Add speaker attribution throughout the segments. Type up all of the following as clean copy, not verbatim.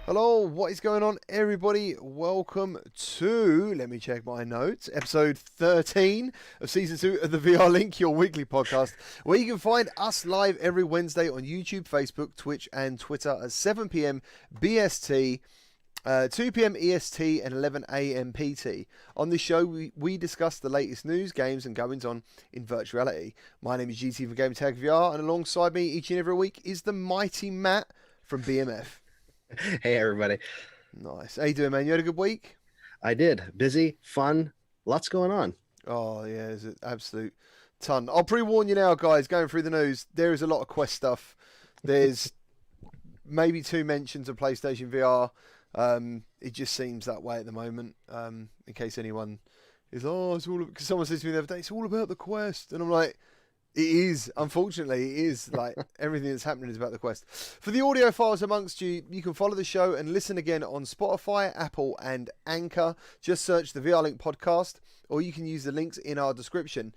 Speaker 1: Hello, what is going on, everybody? Welcome to, let me check my notes, episode 13 of season 2 of the VR Link, your weekly podcast, where you can find us live every Wednesday on YouTube, Facebook, Twitch, and Twitter at 7 p.m. BST, 2 p.m. EST, and 11 a.m. PT. On this show, we discuss the latest news, games, and goings on in virtual reality. My name is GT for Gamertag VR, and alongside me each and every week is the mighty Matt from BMF.
Speaker 2: Hey everybody.
Speaker 1: Nice. How you doing, man? You had a good week?
Speaker 2: I did. Busy, fun, lots going on.
Speaker 1: Oh, yeah, it's an absolute ton. I'll pre-warn you now, guys, going through the news, there is a lot of Quest stuff. There's maybe 2 mentions of PlayStation VR. It just seems that way at the moment. In case anyone is, it's all, because someone says to me the other day, it's all about the Quest. And I'm like, it is. Unfortunately, it is. Like, everything that's happening is about the Quest. For the audiophiles amongst you, you can follow the show and listen again on Spotify, Apple, and Anchor. Just search the VR Link podcast, or you can use the links in our description.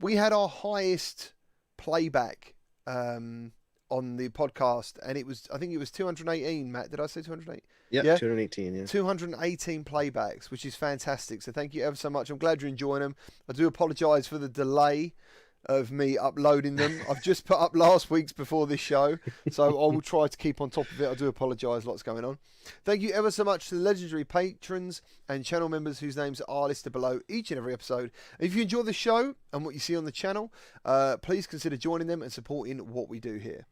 Speaker 1: We had our highest playback on the podcast, and I think it was 218, Matt. Did I say 208?
Speaker 2: Yep,
Speaker 1: Yeah,
Speaker 2: 218, yeah.
Speaker 1: 218 playbacks, which is fantastic. So thank you ever so much. I'm glad you're enjoying them. I do apologise for the delay of me uploading them. I've just put up last week's before this show, so I will try to keep on top of it. I do apologise, lots going on. Thank you ever so much to the legendary patrons and channel members whose names are listed below each and every episode. If you enjoy the show and what you see on the channel, please consider joining them and supporting what we do here.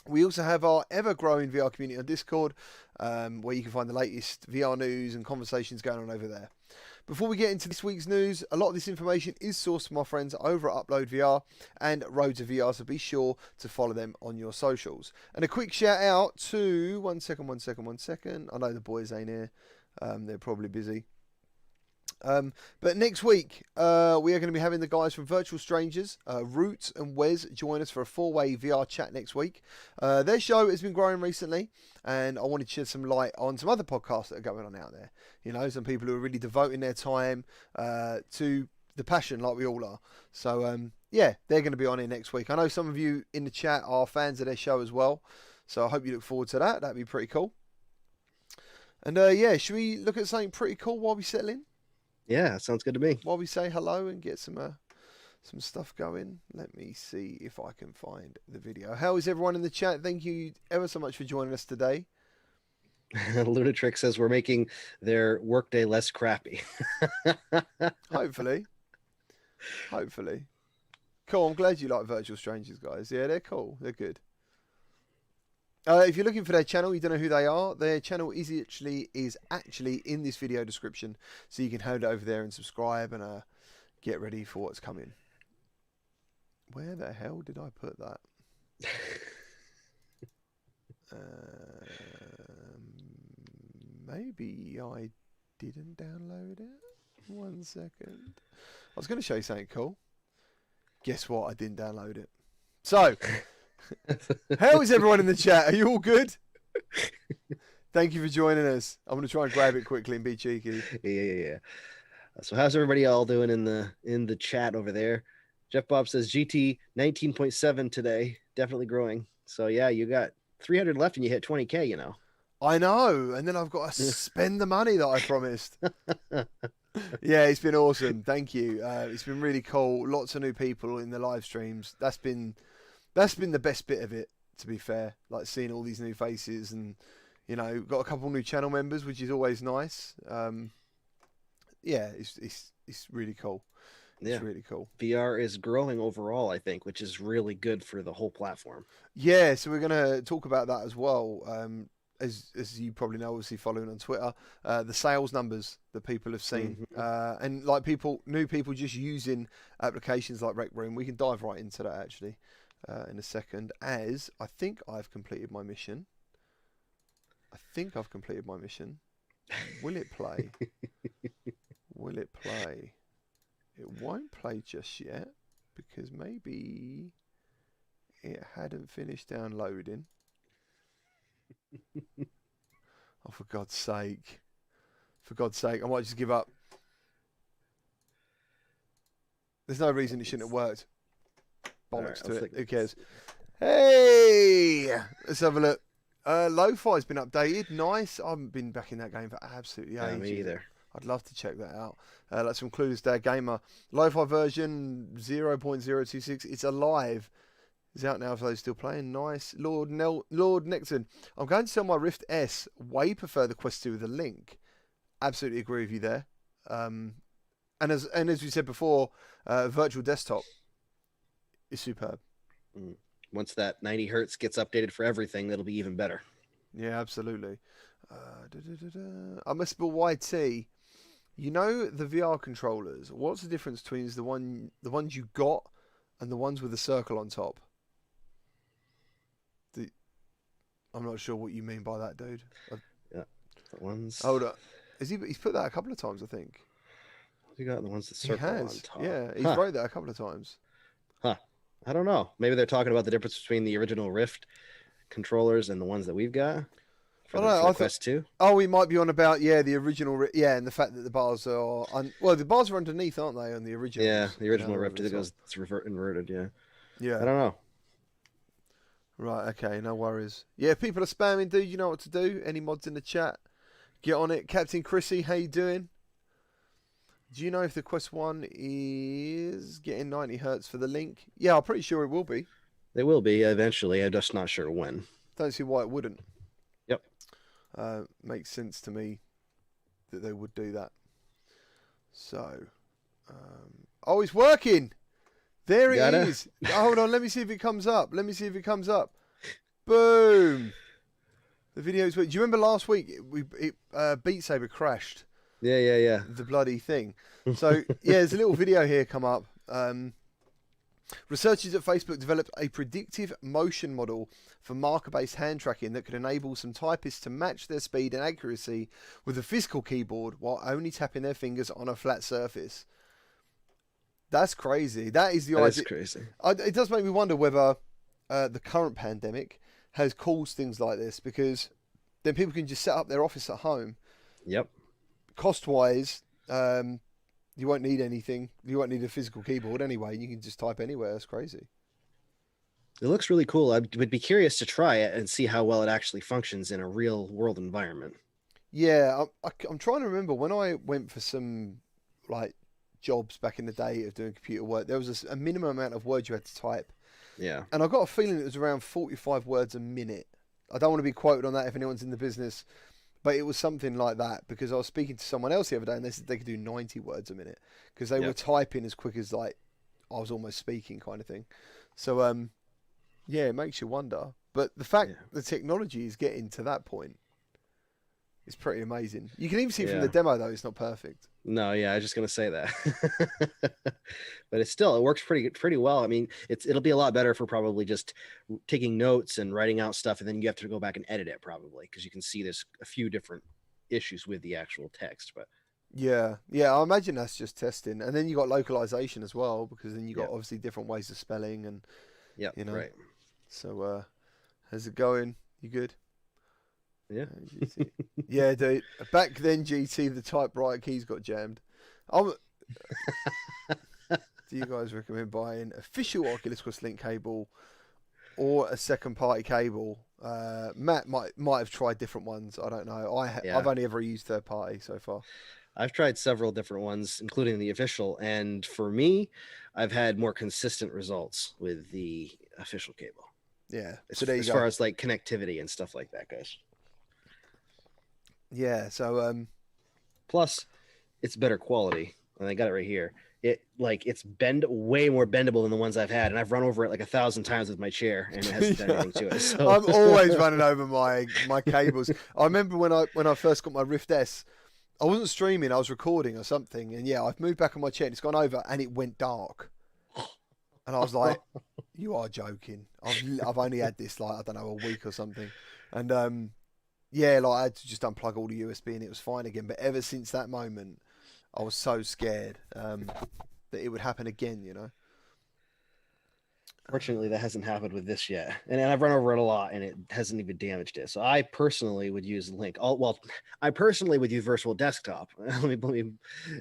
Speaker 1: We also have our ever-growing VR community on Discord, where you can find the latest VR news and conversations going on over there. Before we get into this week's news, a lot of this information is sourced from our friends over at Upload VR and Roads of VR, so be sure to follow them on your socials. And a quick shout out to, one second. I know the boys ain't here. They're probably busy. But next week, we are going to be having the guys from Virtual Strangers, Root and Wes, join us for a 4-way VR chat next week. Their show has been growing recently, and I wanted to shed some light on some other podcasts that are going on out there. You know, some people who are really devoting their time to the passion like we all are. So, yeah, they're going to be on here next week. I know some of you in the chat are fans of their show as well, so I hope you look forward to that. That'd be pretty cool. And, yeah, should we look at something pretty cool while we settle in?
Speaker 2: Yeah, sounds good to me.
Speaker 1: While we say hello and get some stuff going, let me see if I can find the video. How is everyone in the chat? Thank you ever so much for joining us today.
Speaker 2: Lunatrix says we're making their workday less crappy.
Speaker 1: Hopefully. Cool, I'm glad you like Virtual Strangers, guys. Yeah, they're cool. They're good. If you're looking for their channel, you don't know who they are, their channel is actually in this video description, so you can head over there and subscribe and get ready for what's coming. Where the hell did I put that? Maybe I didn't download it. 1 second. I was going to show you something cool. Guess what? I didn't download it. So... How is everyone in the chat? Are you all good? Thank you for joining us. I'm going to try and grab it quickly and be cheeky.
Speaker 2: Yeah. So how's everybody all doing in the chat over there? Jeff Bob says GT 19.7 today, definitely growing. So yeah, you got 300 left and you hit 20K, you know.
Speaker 1: I know, and then I've got to spend the money that I promised. Yeah, it's been awesome. Thank you. It's been really cool. Lots of new people in the live streams. That's been the best bit of it, to be fair. Like seeing all these new faces, and you know, got a couple new channel members, which is always nice. Yeah, it's really cool. It's really cool.
Speaker 2: VR is growing overall, I think, which is really good for the whole platform.
Speaker 1: Yeah, so we're gonna talk about that as well. As you probably know, obviously following on Twitter, the sales numbers that people have seen, and like new people just using applications like Rec Room. We can dive right into that actually. In a second, as I think I've completed my mission. Will it play? Will it play? It won't play just yet, because maybe it hadn't finished downloading. Oh, for God's sake. I might just give up. There's no reason it shouldn't have worked. Bollocks to it. Who cares? Hey! Let's have a look. Lo-Fi's been updated. Nice. I haven't been back in that game for absolutely
Speaker 2: Yeah,
Speaker 1: ages.
Speaker 2: me either.
Speaker 1: I'd love to check that out. That's from Clueless Dad Gamer. Lo-Fi version 0.026. It's alive. It's out now for those still playing. Nice. Lord Nixon. I'm going to sell my Rift S. Way prefer the Quest 2 with a link. Absolutely agree with you there. And as we said before, virtual desktop is superb.
Speaker 2: Once that 90 hertz gets updated for everything, that'll be even better.
Speaker 1: Yeah, absolutely. Unmissable YT. You know the VR controllers. What's the difference between the ones you got and the ones with the circle on top? I'm not sure what you mean by that, dude.
Speaker 2: Yeah, the ones.
Speaker 1: Hold up. He's put that a couple of times, I think.
Speaker 2: You got the ones that circle on top.
Speaker 1: Yeah, he's wrote that a couple of times.
Speaker 2: Huh. I don't know. Maybe they're talking about the difference between the original Rift controllers and the ones that we've got. For the Quest 2.
Speaker 1: Oh, we might be on about the original. Yeah, and the fact that the bars are the bars are underneath, aren't they, on the original?
Speaker 2: Yeah, the original Rift. It's inverted. Yeah.
Speaker 1: Yeah.
Speaker 2: I don't know.
Speaker 1: Right. Okay. No worries. Yeah, if people are spamming, dude, you know what to do. Any mods in the chat? Get on it. Captain Chrissy, how you doing? Do you know if the Quest 1 is getting 90 hertz for the link? Yeah, I'm pretty sure it will be.
Speaker 2: They will be eventually. I'm just not sure when.
Speaker 1: Don't see why it wouldn't.
Speaker 2: Yep.
Speaker 1: Makes sense to me that they would do that. So, oh, it's working. There it is. Hold on, let me see if it comes up. Boom. The video's. Do you remember last week Beat Saber crashed?
Speaker 2: Yeah.
Speaker 1: The bloody thing. So there's a little video here come up. Researchers at Facebook developed a predictive motion model for marker-based hand tracking that could enable some typists to match their speed and accuracy with a physical keyboard while only tapping their fingers on a flat surface. That's crazy. That is the idea.
Speaker 2: That's crazy.
Speaker 1: It does make me wonder whether the current pandemic has caused things like this, because then people can just set up their office at home.
Speaker 2: Yep.
Speaker 1: Cost-wise, you won't need anything. You won't need a physical keyboard anyway. You can just type anywhere. That's crazy.
Speaker 2: It looks really cool. I would be curious to try it and see how well it actually functions in a real-world environment.
Speaker 1: Yeah, I'm trying to remember when I went for some jobs back in the day of doing computer work. There was a minimum amount of words you had to type.
Speaker 2: Yeah.
Speaker 1: And I got a feeling it was around 45 words a minute. I don't want to be quoted on that if anyone's in the business, but it was something like that, because I was speaking to someone else the other day and they said they could do 90 words a minute because they were typing as quick as I was almost speaking, kind of thing. So, it makes you wonder. But the fact the technology is getting to that point is pretty amazing. You can even see from the demo, though, it's not perfect.
Speaker 2: No, I was just gonna say that, but it works pretty well. I mean, it'll be a lot better for probably just taking notes and writing out stuff, and then you have to go back and edit it probably, because you can see there's a few different issues with the actual text. But
Speaker 1: yeah, I imagine that's just testing, and then you got localization as well, because then you got obviously different ways of spelling and
Speaker 2: right.
Speaker 1: So, how's it going? You good?
Speaker 2: Yeah.
Speaker 1: Yeah, dude. Back then, GT, the typewriter keys got jammed. Do you guys recommend buying official Oculus Quest link cable or a second party cable? Matt might have tried different ones. I don't know. I've only ever used third party so far.
Speaker 2: I've tried several different ones, including the official, and for me, I've had more consistent results with the official cable.
Speaker 1: Yeah.
Speaker 2: So as far as connectivity and stuff like that, guys.
Speaker 1: Yeah, so
Speaker 2: plus it's better quality, and I got it right here. It's way more bendable than the ones I've had, and I've run over it 1,000 times with my chair, and it hasn't done anything to it. So.
Speaker 1: I'm always running over my cables. I remember when I first got my Rift S, I wasn't streaming, I was recording or something, and I've moved back on my chair and it's gone over and it went dark. And I was like, you are joking. I've only had this I don't know, a week or something. And I had to just unplug all the USB and it was fine again. But ever since that moment, I was so scared that it would happen again,
Speaker 2: Fortunately, that hasn't happened with this yet. And I've run over it a lot and it hasn't even damaged it. So I personally would use Link. I personally would use Virtual Desktop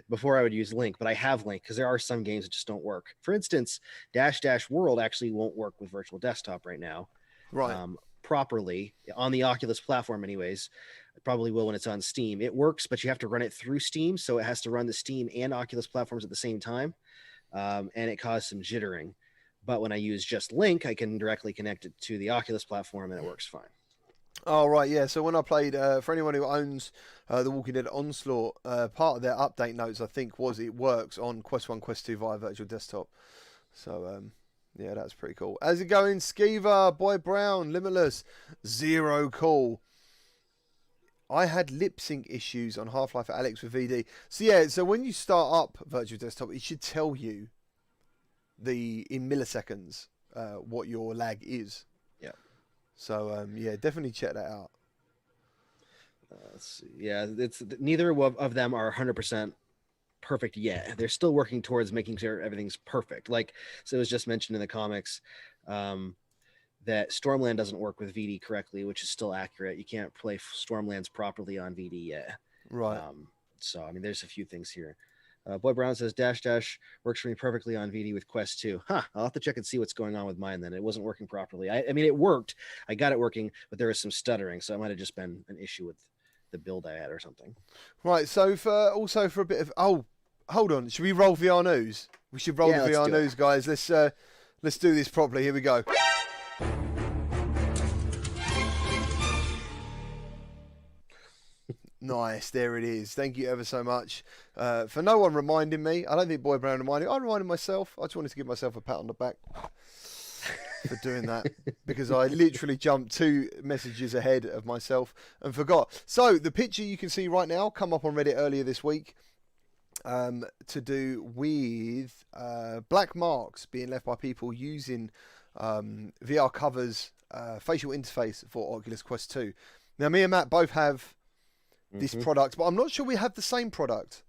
Speaker 2: before I would use Link, but I have Link because there are some games that just don't work. For instance, Dash World actually won't work with Virtual Desktop right now.
Speaker 1: Right.
Speaker 2: properly on the Oculus platform anyways. It probably will when it's on Steam. It works, but you have to run it through Steam, so it has to run the Steam and Oculus platforms at the same time, and it caused some jittering. But when I use just Link, I can directly connect it to the Oculus platform, and it works fine.
Speaker 1: Oh, right, yeah. So when I played, for anyone who owns The Walking Dead Onslaught, part of their update notes, I think, was it works on Quest 1, Quest 2 via virtual desktop. So, yeah, that's pretty cool. How's it going, Skeever, Boy Brown, Limitless, Zero Cool? I had lip sync issues on Half-Life Alyx with VD. So, yeah, so when you start up virtual desktop, it should tell you in milliseconds what your lag is.
Speaker 2: Yeah.
Speaker 1: So, yeah, definitely check that out.
Speaker 2: Let's see. Yeah, it's neither of them are 100% perfect yet. They're still working towards making sure everything's perfect. Like, so it was just mentioned in the comics that Stormland doesn't work with VD correctly, which is still accurate. You can't play Stormlands properly on VD yet.
Speaker 1: Right.
Speaker 2: So, I mean, there's a few things here. Boy Brown says dash works for me perfectly on VD with Quest 2. I'll have to check and see what's going on with mine then. It wasn't working properly. I mean, it worked. I got it working, but there was some stuttering, so it might have just been an issue with the build I had or something.
Speaker 1: Right, so for a bit of... Oh, hold on. Should we roll VR news? We should roll the VR news, guys. Let's do this properly. Here we go. Nice, there it is. Thank you ever so much. For no one reminding me, I don't think Boy Brown reminded me. I reminded myself. I just wanted to give myself a pat on the back for doing that because I literally jumped 2 messages ahead of myself and forgot. So the picture you can see right now come up on Reddit earlier this week to do with black marks being left by people using VR covers facial interface for Oculus Quest 2. Now, me and Matt both have this product, but I'm not sure we have the same product.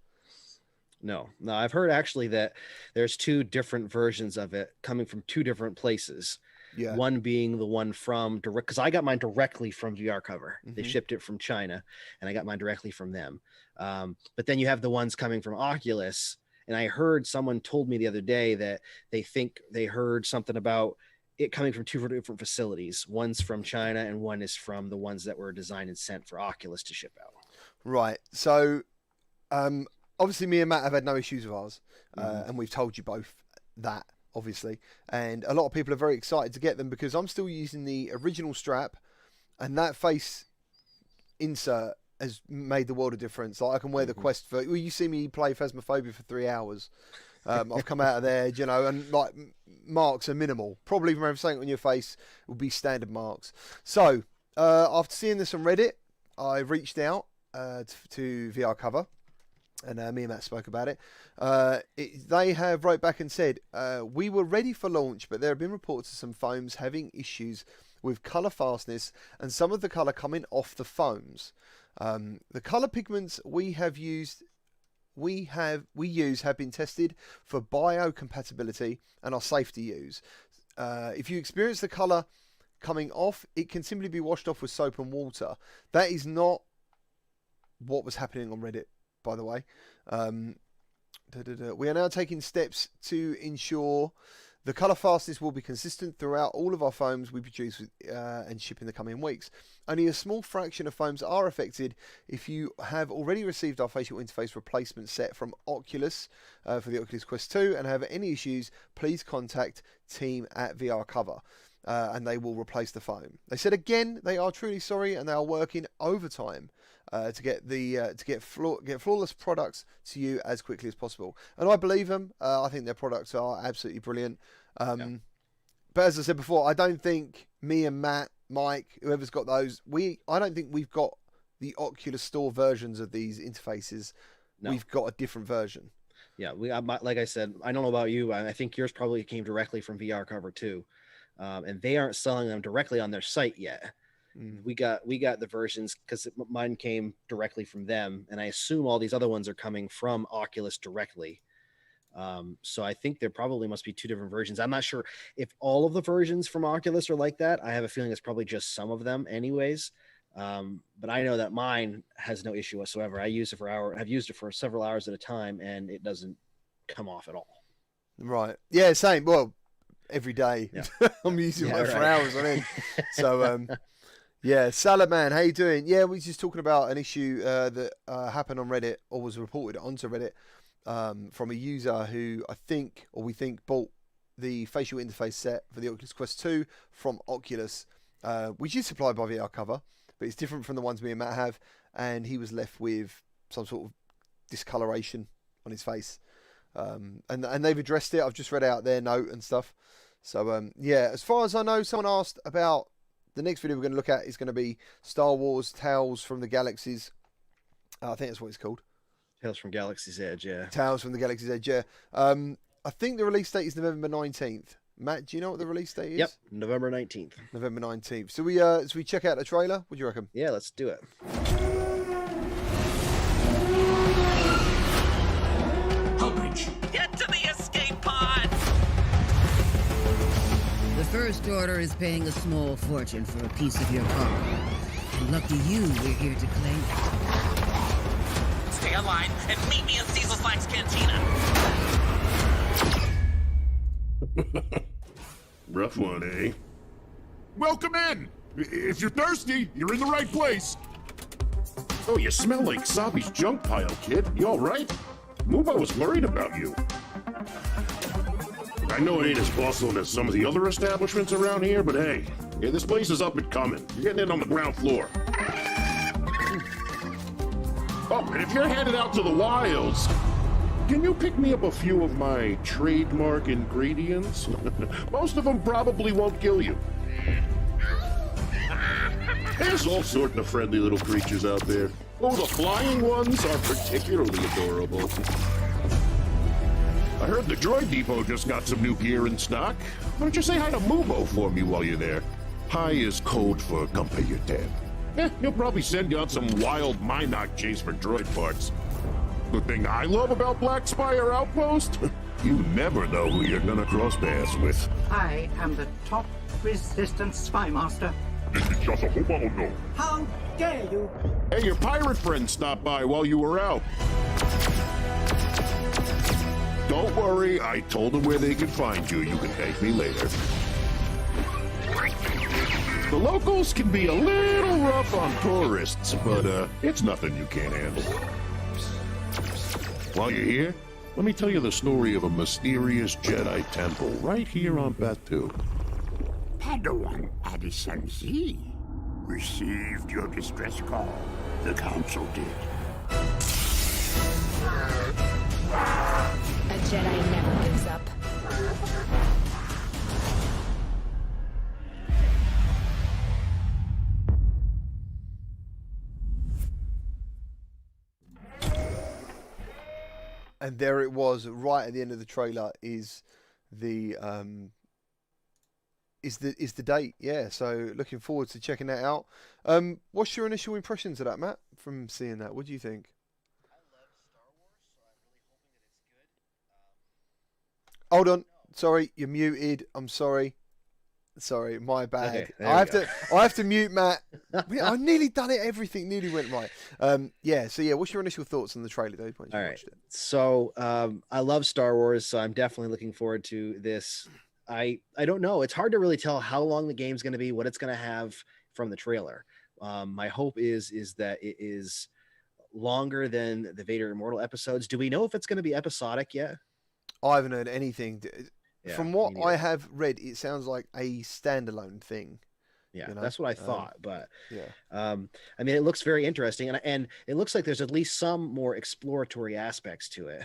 Speaker 2: No, I've heard actually that there's 2 different versions of it coming from 2 different places.
Speaker 1: Yeah.
Speaker 2: One being the one from direct, because I got mine directly from VR Cover. They shipped it from China, and I got mine directly from them. But then you have the ones coming from Oculus, and I heard someone told me the other day that they think they heard something about it coming from 2 different facilities. One's from China, and one is from the ones that were designed and sent for Oculus to ship out.
Speaker 1: Right. So, obviously, me and Matt have had no issues with ours, and we've told you both that, obviously. And a lot of people are very excited to get them because I'm still using the original strap, and that face insert has made the world of difference. Like, I can wear the Quest for... Well, you see me play Phasmophobia for 3 hours. I've come out of there, you know, and like marks are minimal. Probably even if something on your face will be standard marks. So, after seeing this on Reddit, I reached out to VR Cover, and me and Matt spoke about it. They have wrote back and said, we were ready for launch, but there have been reports of some foams having issues with colour fastness and some of the colour coming off the foams. The colour pigments we use have been tested for biocompatibility and are safe to use. If you experience the colour coming off, it can simply be washed off with soap and water. That is not what was happening on Reddit, by the way. We are now taking steps to ensure the colour fastness will be consistent throughout all of our foams we produce and ship in the coming weeks. Only a small fraction of foams are affected. If you have already received our facial interface replacement set from Oculus for the Oculus Quest 2 and have any issues, please contact team at VR Cover. And they will replace the foam. They said again they are truly sorry and they are working overtime to get flawless products to you as quickly as possible. And I believe them. I think their products are absolutely brilliant. But as I said before, I don't think me and Matt, Mike, whoever's got those, I don't think we've got the Oculus Store versions of these interfaces. No. We've got a different version.
Speaker 2: Yeah, like I said, I don't know about you. I think yours probably came directly from VR Cover too. And they aren't selling them directly on their site yet. We got the versions because mine came directly from them, and I assume all these other ones are coming from Oculus directly. So I think there probably must be 2 different versions. I'm not sure if all of the versions from Oculus are like that. I have a feeling it's probably just some of them anyways. But I know that mine has no issue whatsoever. I've used it for several hours at a time, and it doesn't come off at all.
Speaker 1: Right. Yeah, same. Well, every day.
Speaker 2: Yeah.
Speaker 1: I'm using
Speaker 2: Yeah,
Speaker 1: it for
Speaker 2: right.
Speaker 1: hours on end. So, yeah, Salad Man, how you doing? Yeah, we were just talking about an issue that happened on Reddit, or was reported onto Reddit, from a user who we think bought the facial interface set for the Oculus Quest 2 from Oculus, which is supplied by VR Cover, but it's different from the ones me and Matt have, and he was left with some sort of discoloration on his face. And they've addressed it. I've just read out their note and stuff. So, yeah, as far as I know, someone asked about the next video we're going to look at is going to be Star Wars Tales from the Galaxies. I think that's what it's called.
Speaker 2: Tales from Galaxy's Edge, yeah.
Speaker 1: Tales from the Galaxy's Edge, yeah. I think the release date is November 19th. Matt, do you know what the release date is?
Speaker 2: Yep, November 19th.
Speaker 1: November 19th. So we check out the trailer? What do you reckon?
Speaker 2: Yeah, let's do it.
Speaker 3: Get to the escape pod!
Speaker 4: The First Order is paying a small fortune for a piece of your cargo. And lucky you, we're here to claim it.
Speaker 3: Stay alive and meet me in Cecil Slack's cantina.
Speaker 5: Rough one, eh?
Speaker 6: Welcome in! If you're thirsty, you're in the right place.
Speaker 5: Oh, you smell like Sabi's junk pile, kid. You all right? Mubo was worried about you. I know it ain't as bustling as some of the other establishments around here, but hey, this place is up and coming. You're getting in on the ground floor. Oh, and if you're headed out to the wilds, can you pick me up a few of my trademark ingredients? Most of them probably won't kill you. There's all sorts of friendly little creatures out there. Oh, the flying ones are particularly adorable. I heard the Droid Depot just got some new gear in stock. Why don't you say hi to Mubo for me while you're there? Hi is code for come pay your tab. He'll probably send you on some wild Minok chase for droid parts. The thing I love about Black Spire Outpost? You never know who you're gonna cross paths with.
Speaker 7: I am the top resistance spy master.
Speaker 6: This is just a hobo, no.
Speaker 7: How dare you?
Speaker 5: Hey, your pirate friend stopped by while you were out. Don't worry, I told them where they could find you. You can thank me later. The locals can be a little rough on tourists, but it's nothing you can't handle. While you're here, let me tell you the story of a mysterious Jedi temple right here on Batu.
Speaker 6: Padawan Addison Z received your distress call. The council did.
Speaker 8: A Jedi never gives up.
Speaker 1: And there it was, right at the end of the trailer is the date. Yeah, so looking forward to checking that out. What's your initial impressions of that, Matt, from seeing that? What do you think?
Speaker 2: I love Star Wars, so I'm really hoping that it's good.
Speaker 1: Hold on, sorry, you're muted. I'm sorry. Sorry, my bad.
Speaker 2: Okay, there
Speaker 1: I
Speaker 2: we
Speaker 1: have
Speaker 2: go.
Speaker 1: to I have to mute Matt. I nearly done it. Everything nearly went right. Yeah. So yeah, what's your initial thoughts on the trailer, though? Once you
Speaker 2: All right.
Speaker 1: watched it?
Speaker 2: So I love Star Wars, so I'm definitely looking forward to this. I don't know. It's hard to really tell how long the game's going to be, what it's going to have from the trailer. My hope is that it is longer than the Vader Immortal episodes. Do we know if it's going to be episodic yet?
Speaker 1: I haven't heard anything.
Speaker 2: Yeah,
Speaker 1: From what
Speaker 2: me neither.
Speaker 1: I have read, it sounds like a standalone thing.
Speaker 2: Yeah,
Speaker 1: you know,
Speaker 2: that's what I thought. But
Speaker 1: Yeah.
Speaker 2: I mean, it looks very interesting, and it looks like there's at least some more exploratory aspects to it.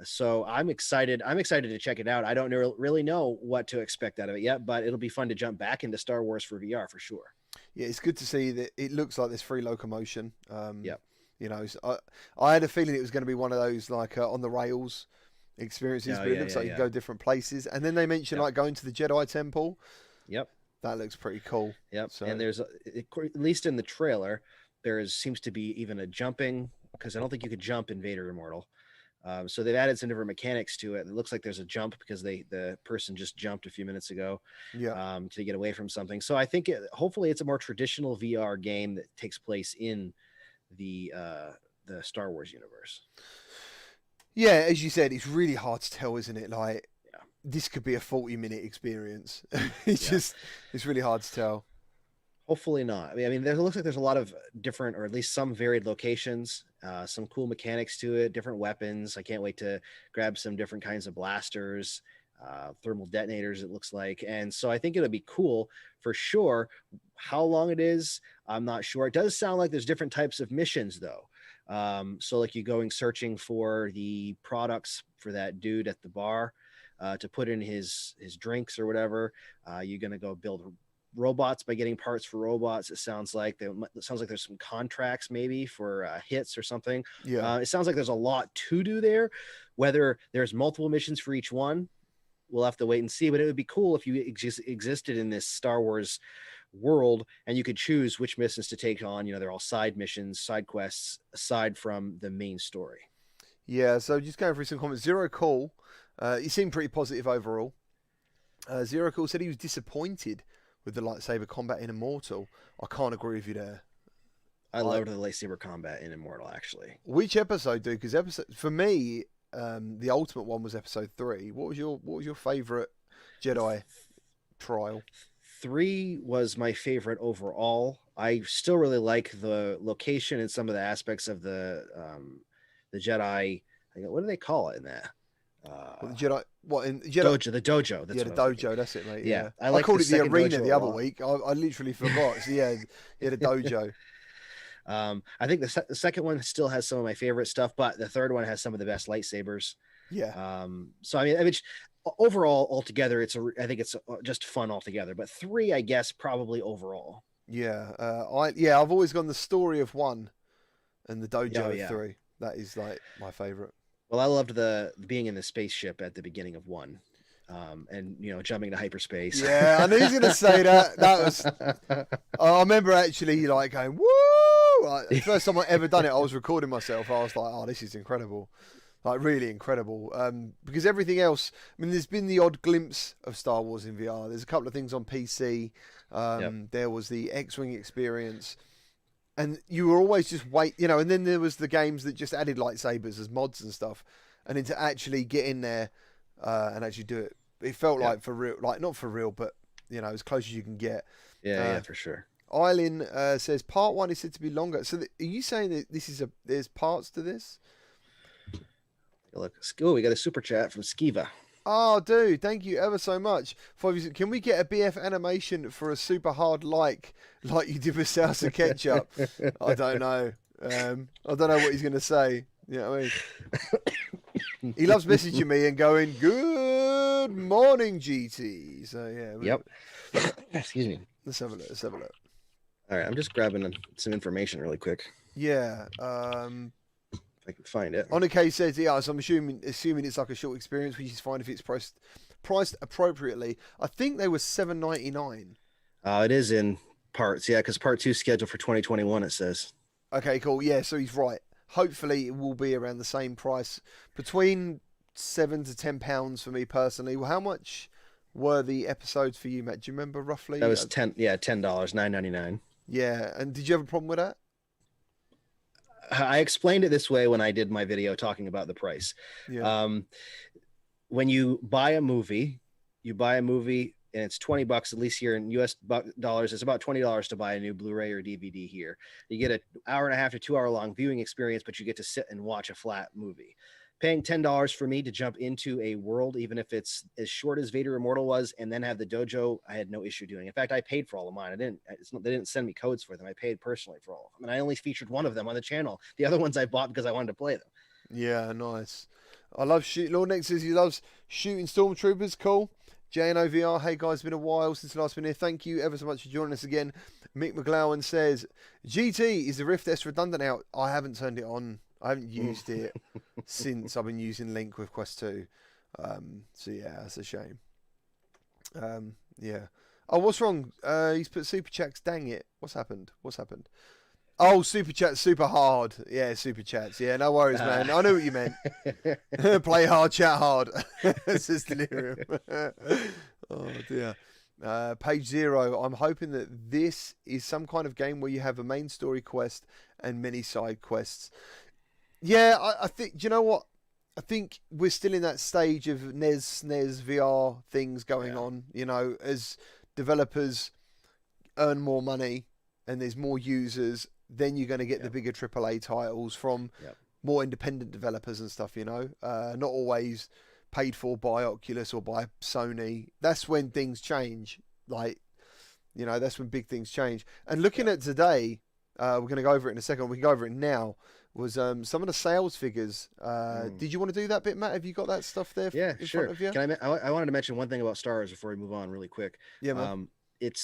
Speaker 2: So I'm excited. I'm excited to check it out. I don't really know what to expect out of it yet, but it'll be fun to jump back into Star Wars for VR for sure.
Speaker 1: Yeah, it's good to see that it looks like there's free locomotion.
Speaker 2: Yep.
Speaker 1: You know, I had a feeling it was going to be one of those like on the rails experiences,
Speaker 2: Oh,
Speaker 1: but it
Speaker 2: yeah,
Speaker 1: looks
Speaker 2: yeah,
Speaker 1: like you
Speaker 2: yeah.
Speaker 1: go different places. And then they mentioned
Speaker 2: Yep.
Speaker 1: like going to the Jedi Temple.
Speaker 2: Yep.
Speaker 1: That looks pretty cool.
Speaker 2: Yep.
Speaker 1: So-
Speaker 2: And there's at least in the trailer, seems to be even a jumping, because I don't think you could jump in Vader Immortal. So they've added some different mechanics to it. It looks like there's a jump because the person just jumped a few minutes ago
Speaker 1: Yeah.
Speaker 2: to get away from something. So I think hopefully it's a more traditional VR game that takes place in the Star Wars universe.
Speaker 1: Yeah, as you said, it's really hard to tell, isn't it? Like, this could be a 40-minute experience. It's really hard to tell.
Speaker 2: Hopefully not. I mean, it looks like there's a lot of different, or at least some varied locations, some cool mechanics to it, different weapons. I can't wait to grab some different kinds of blasters, thermal detonators, it looks like. And so I think it'll be cool for sure. How long it is, I'm not sure. It does sound like there's different types of missions, though. So like you going searching for the products for that dude at the bar to put in his drinks or whatever. You're going to go build robots by getting parts for robots. It sounds like there's some contracts maybe for hits or something. It sounds like there's a lot to do there. Whether there's multiple missions for each one, we'll have to wait and see. But it would be cool if you existed in this Star Wars world and you could choose which missions to take on. They're all side missions, side quests, aside from the main story.
Speaker 1: Yeah, so just going through some comments. Zero Cool, he seemed pretty positive overall. Zero Cool said he was disappointed with the lightsaber combat in Immortal. I can't agree with you there.
Speaker 2: I loved the lightsaber combat in Immortal, actually.
Speaker 1: Which episode, dude? Because for me, the ultimate one was episode 3. What was your favorite Jedi trial?
Speaker 2: 3 was my favorite overall. I still really like the location and some of the aspects of the Jedi. What do they call it in that?
Speaker 1: The Jedi,
Speaker 2: Dojo, the dojo.
Speaker 1: That's the dojo. That's it, mate. Yeah.
Speaker 2: I
Speaker 1: called it the arena the other week. I literally forgot. So yeah, the dojo.
Speaker 2: I think the second one still has some of my favorite stuff, but the third one has some of the best lightsabers.
Speaker 1: Yeah.
Speaker 2: So I mean, overall, altogether, I think it's just fun altogether. But 3, I guess, probably overall.
Speaker 1: Yeah. I've always gone the story of 1 and the dojo of 3. That is like my favorite.
Speaker 2: Well, I loved the being in the spaceship at the beginning of 1, and jumping to hyperspace.
Speaker 1: Yeah, I knew he was going to say that. That was. I remember actually like going woo. Like, the first time I ever done it, I was recording myself. I was like, oh, this is incredible, like really incredible. Because everything else, I mean, there's been the odd glimpse of Star Wars in VR. There's a couple of things on PC. There was the X-Wing experience. And you were always just and then there was the games that just added lightsabers as mods and stuff. And then to actually get in there and actually do it, it felt like for real, like not for real, but, as close as you can get.
Speaker 2: Yeah, for sure.
Speaker 1: Eileen says part 1 is said to be longer. So are you saying that there's parts to this?
Speaker 2: Look, we got a super chat from Skiva.
Speaker 1: Oh, dude, thank you ever so much. Can we get a BF animation for a super hard like you did with salsa ketchup? I don't know. I don't know what he's going to say. You know what I mean? He loves messaging me and going, good morning, GT. So, yeah.
Speaker 2: Yep. Excuse me.
Speaker 1: Let's have a look.
Speaker 2: All right, I'm just grabbing some information really quick.
Speaker 1: Yeah.
Speaker 2: If I can find it.
Speaker 1: Onike says, so I'm assuming it's like a short experience, which is fine if it's priced appropriately. I think they were $7.99.
Speaker 2: It is in parts, because part 2 is scheduled for 2021, it says.
Speaker 1: Okay, cool. Yeah, so he's right. Hopefully it will be around the same price, between £7 to £10 for me personally. Well, how much were the episodes for you, Matt? Do you remember roughly?
Speaker 2: That was $10, $9.99.
Speaker 1: Yeah, and did you have a problem with that?
Speaker 2: I explained it this way when I did my video talking about the price.
Speaker 1: Yeah.
Speaker 2: When you buy a movie and it's $20, at least here in US dollars, it's about $20 to buy a new Blu-ray or DVD here. You get an hour and a half to 2 hour long viewing experience, but you get to sit and watch a flat movie. Paying $10 for me to jump into a world, even if it's as short as Vader Immortal was, and then have the dojo, I had no issue doing. In fact, I paid for all of mine. They didn't send me codes for them. I paid personally for all of them. And I only featured one of them on the channel. The other ones I bought because I wanted to play them.
Speaker 1: Yeah, nice. I love shooting. Lord Nick says he loves shooting stormtroopers. Cool. JNO VR, hey guys, been a while since the last been here. Thank you ever so much for joining us again. Mick McGlowan says, GT, is the Rift S redundant out? I haven't turned it on. I haven't used it since I've been using Link with Quest 2. So yeah, that's a shame. Yeah. Oh, what's wrong? He's put super chats. Dang it. What's happened? Oh, super chats, super hard. Yeah, super chats. Yeah, no worries, man. I knew what you meant. Play hard, chat hard. Says Delirium. Oh dear. Page 0. I'm hoping that this is some kind of game where you have a main story quest and many side quests. Yeah, I think, do you know what? I think we're still in that stage of NES VR things going on, as developers earn more money and there's more users, then you're going to get the bigger AAA titles from more independent developers and stuff, not always paid for by Oculus or by Sony. That's when things change. That's when big things change. And looking at today, we're going to go over it in a second. We can go over it now. Was some of the sales figures. Did you want to do that bit, Matt? Have you got that stuff there in front of you?
Speaker 2: I wanted to mention one thing about Star Wars before we move on really quick.
Speaker 1: Yeah, man.
Speaker 2: It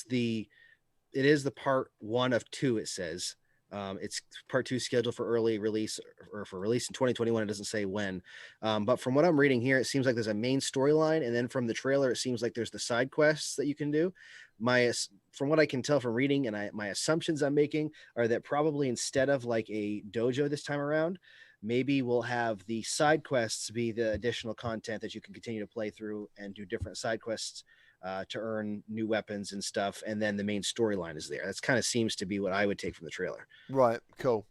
Speaker 2: is the part 1 of 2, it says. It's part 2 scheduled for early release or for release in 2021. It doesn't say when. But from what I'm reading here, it seems like there's a main storyline. And then from the trailer, it seems like there's the side quests that you can do. From what I can tell from reading and my assumptions I'm making are that probably instead of like a dojo this time around, maybe we'll have the side quests be the additional content that you can continue to play through and do different side quests to earn new weapons and stuff. And then the main storyline is there. That's kind of seems to be what I would take from the trailer.
Speaker 1: Right. Cool.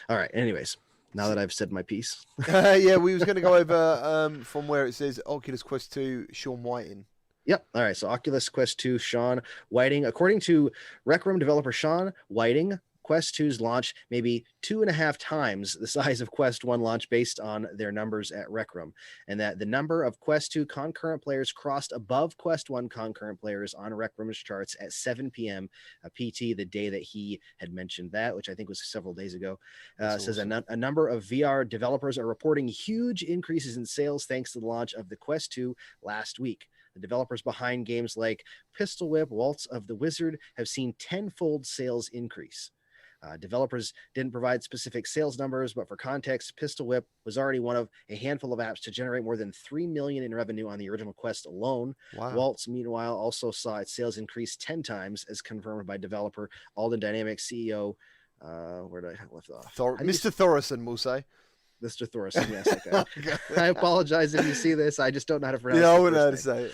Speaker 2: All right. Anyways, now that I've said my piece.
Speaker 1: Yeah, we was going to go over from where it says Oculus Quest 2, Sean Whiting.
Speaker 2: Yep. All right. So Oculus Quest 2, Sean Whiting. According to Rec Room developer Sean Whiting, Quest 2's launch may be 2.5 times the size of Quest 1 launch based on their numbers at Rec Room, and that the number of Quest 2 concurrent players crossed above Quest 1 concurrent players on Rec Room's charts at 7 p.m. PT, the day that he had mentioned that, which I think was several days ago. Says awesome. A number of VR developers are reporting huge increases in sales thanks to the launch of the Quest 2 last week. The developers behind games like Pistol Whip, Waltz of the Wizard have seen tenfold sales increase. Developers didn't provide specific sales numbers, but for context, Pistol Whip was already one of a handful of apps to generate more than $3 million in revenue on the original Quest alone. Wow. Waltz, meanwhile, also saw its sales increase 10 times, as confirmed by developer Alden Dynamics CEO. Where did I left off?
Speaker 1: Mr. Thorson, we'll say.
Speaker 2: Mr. Thorson, yes. Okay. I apologize if you see this. I just don't know how to pronounce it.
Speaker 1: Yeah, I wouldn't know how to say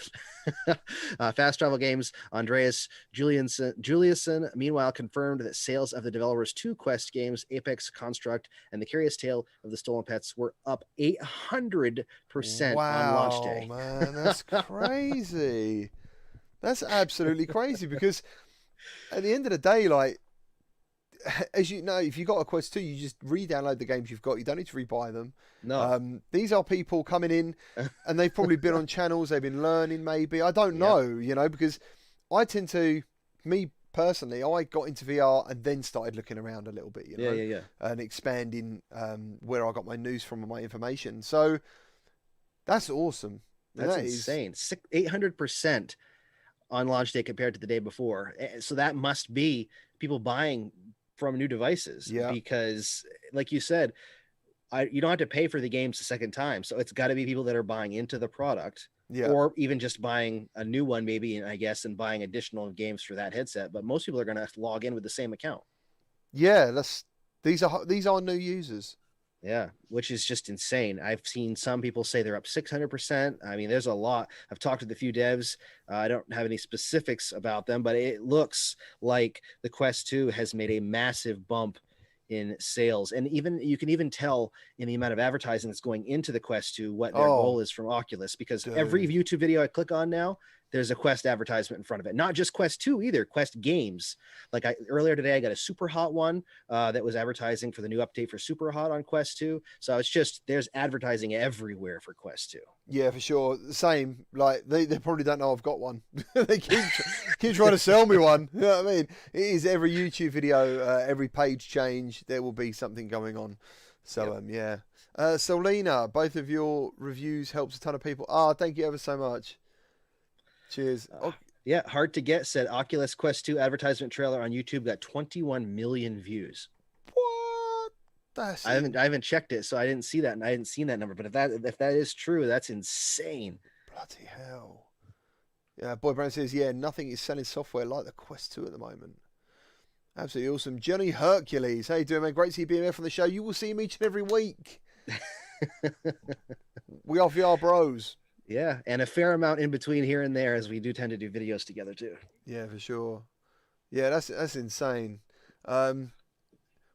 Speaker 2: it. Fast Travel Games, Andreas Juliusson, meanwhile, confirmed that sales of the developers' 2 Quest games, Apex Construct and The Curious Tale of the Stolen Pets, were up 800% on launch day.
Speaker 1: Man, that's crazy. That's absolutely crazy because at the end of the day, as you know, if you got a Quest 2, you just re-download the games you've got. You don't need to rebuy them.
Speaker 2: No.
Speaker 1: These are people coming in and they've probably been on channels. They've been learning maybe. I don't know, because I tend to, me personally, I got into VR and then started looking around a little bit, and expanding where I got my news from and my information. So that's awesome.
Speaker 2: That's insane. 800% on launch day compared to the day before. So that must be people buying from new devices, because like you said, you don't have to pay for the games the second time, so it's got to be people that are buying into the product, or even just buying a new one maybe, and I guess, and buying additional games for that headset. But most people are going to log in with the same account. These are new users. Yeah, which is just insane. I've seen some people say they're up 600%. I mean, there's a lot. I've talked with a few devs. I don't have any specifics about them, but it looks like the Quest 2 has made a massive bump in sales. And you can even tell in the amount of advertising that's going into the Quest 2 what their goal is from Oculus, because every YouTube video I click on now, there's a Quest advertisement in front of it. Not just Quest 2 either, Quest games. Like earlier today, I got a Super Hot one that was advertising for the new update for Super Hot on Quest 2. So it's just, there's advertising everywhere for Quest 2.
Speaker 1: Yeah, for sure. Same. Like they probably don't know I've got one. They keep trying to sell me one. You know what I mean? It is every YouTube video, every page change, there will be something going on. So Solina, both of your reviews helps a ton of people. Thank you ever so much. Cheers.
Speaker 2: Hard to get said Oculus Quest 2 advertisement trailer on YouTube got 21 million views.
Speaker 1: What?
Speaker 2: I haven't checked it, so I didn't see that, and I hadn't seen that number. But if that is true, that's insane.
Speaker 1: Bloody hell. Yeah, Boy Brown says, nothing is selling software like the Quest 2 at the moment. Absolutely awesome. Johnny Hercules. How you doing, man? Great to see you being here from the show. You will see him each and every week. We are VR bros.
Speaker 2: Yeah, and a fair amount in between here and there, as we do tend to do videos together too.
Speaker 1: Yeah, for sure. Yeah, that's insane.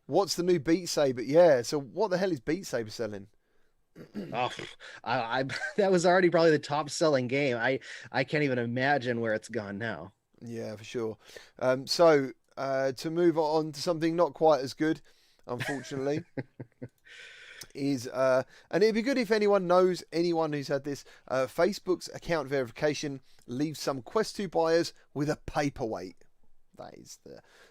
Speaker 1: What's the new Beat Saber? Yeah, so what the hell is Beat Saber selling?
Speaker 2: Oh, I that was already probably the top selling game. I can't even imagine where it's gone now.
Speaker 1: Yeah, for sure. So to move on to something not quite as good, unfortunately, is and it'd be good if anyone knows anyone who's had this. Facebook's account verification leaves some Quest 2 buyers with a paperweight. That is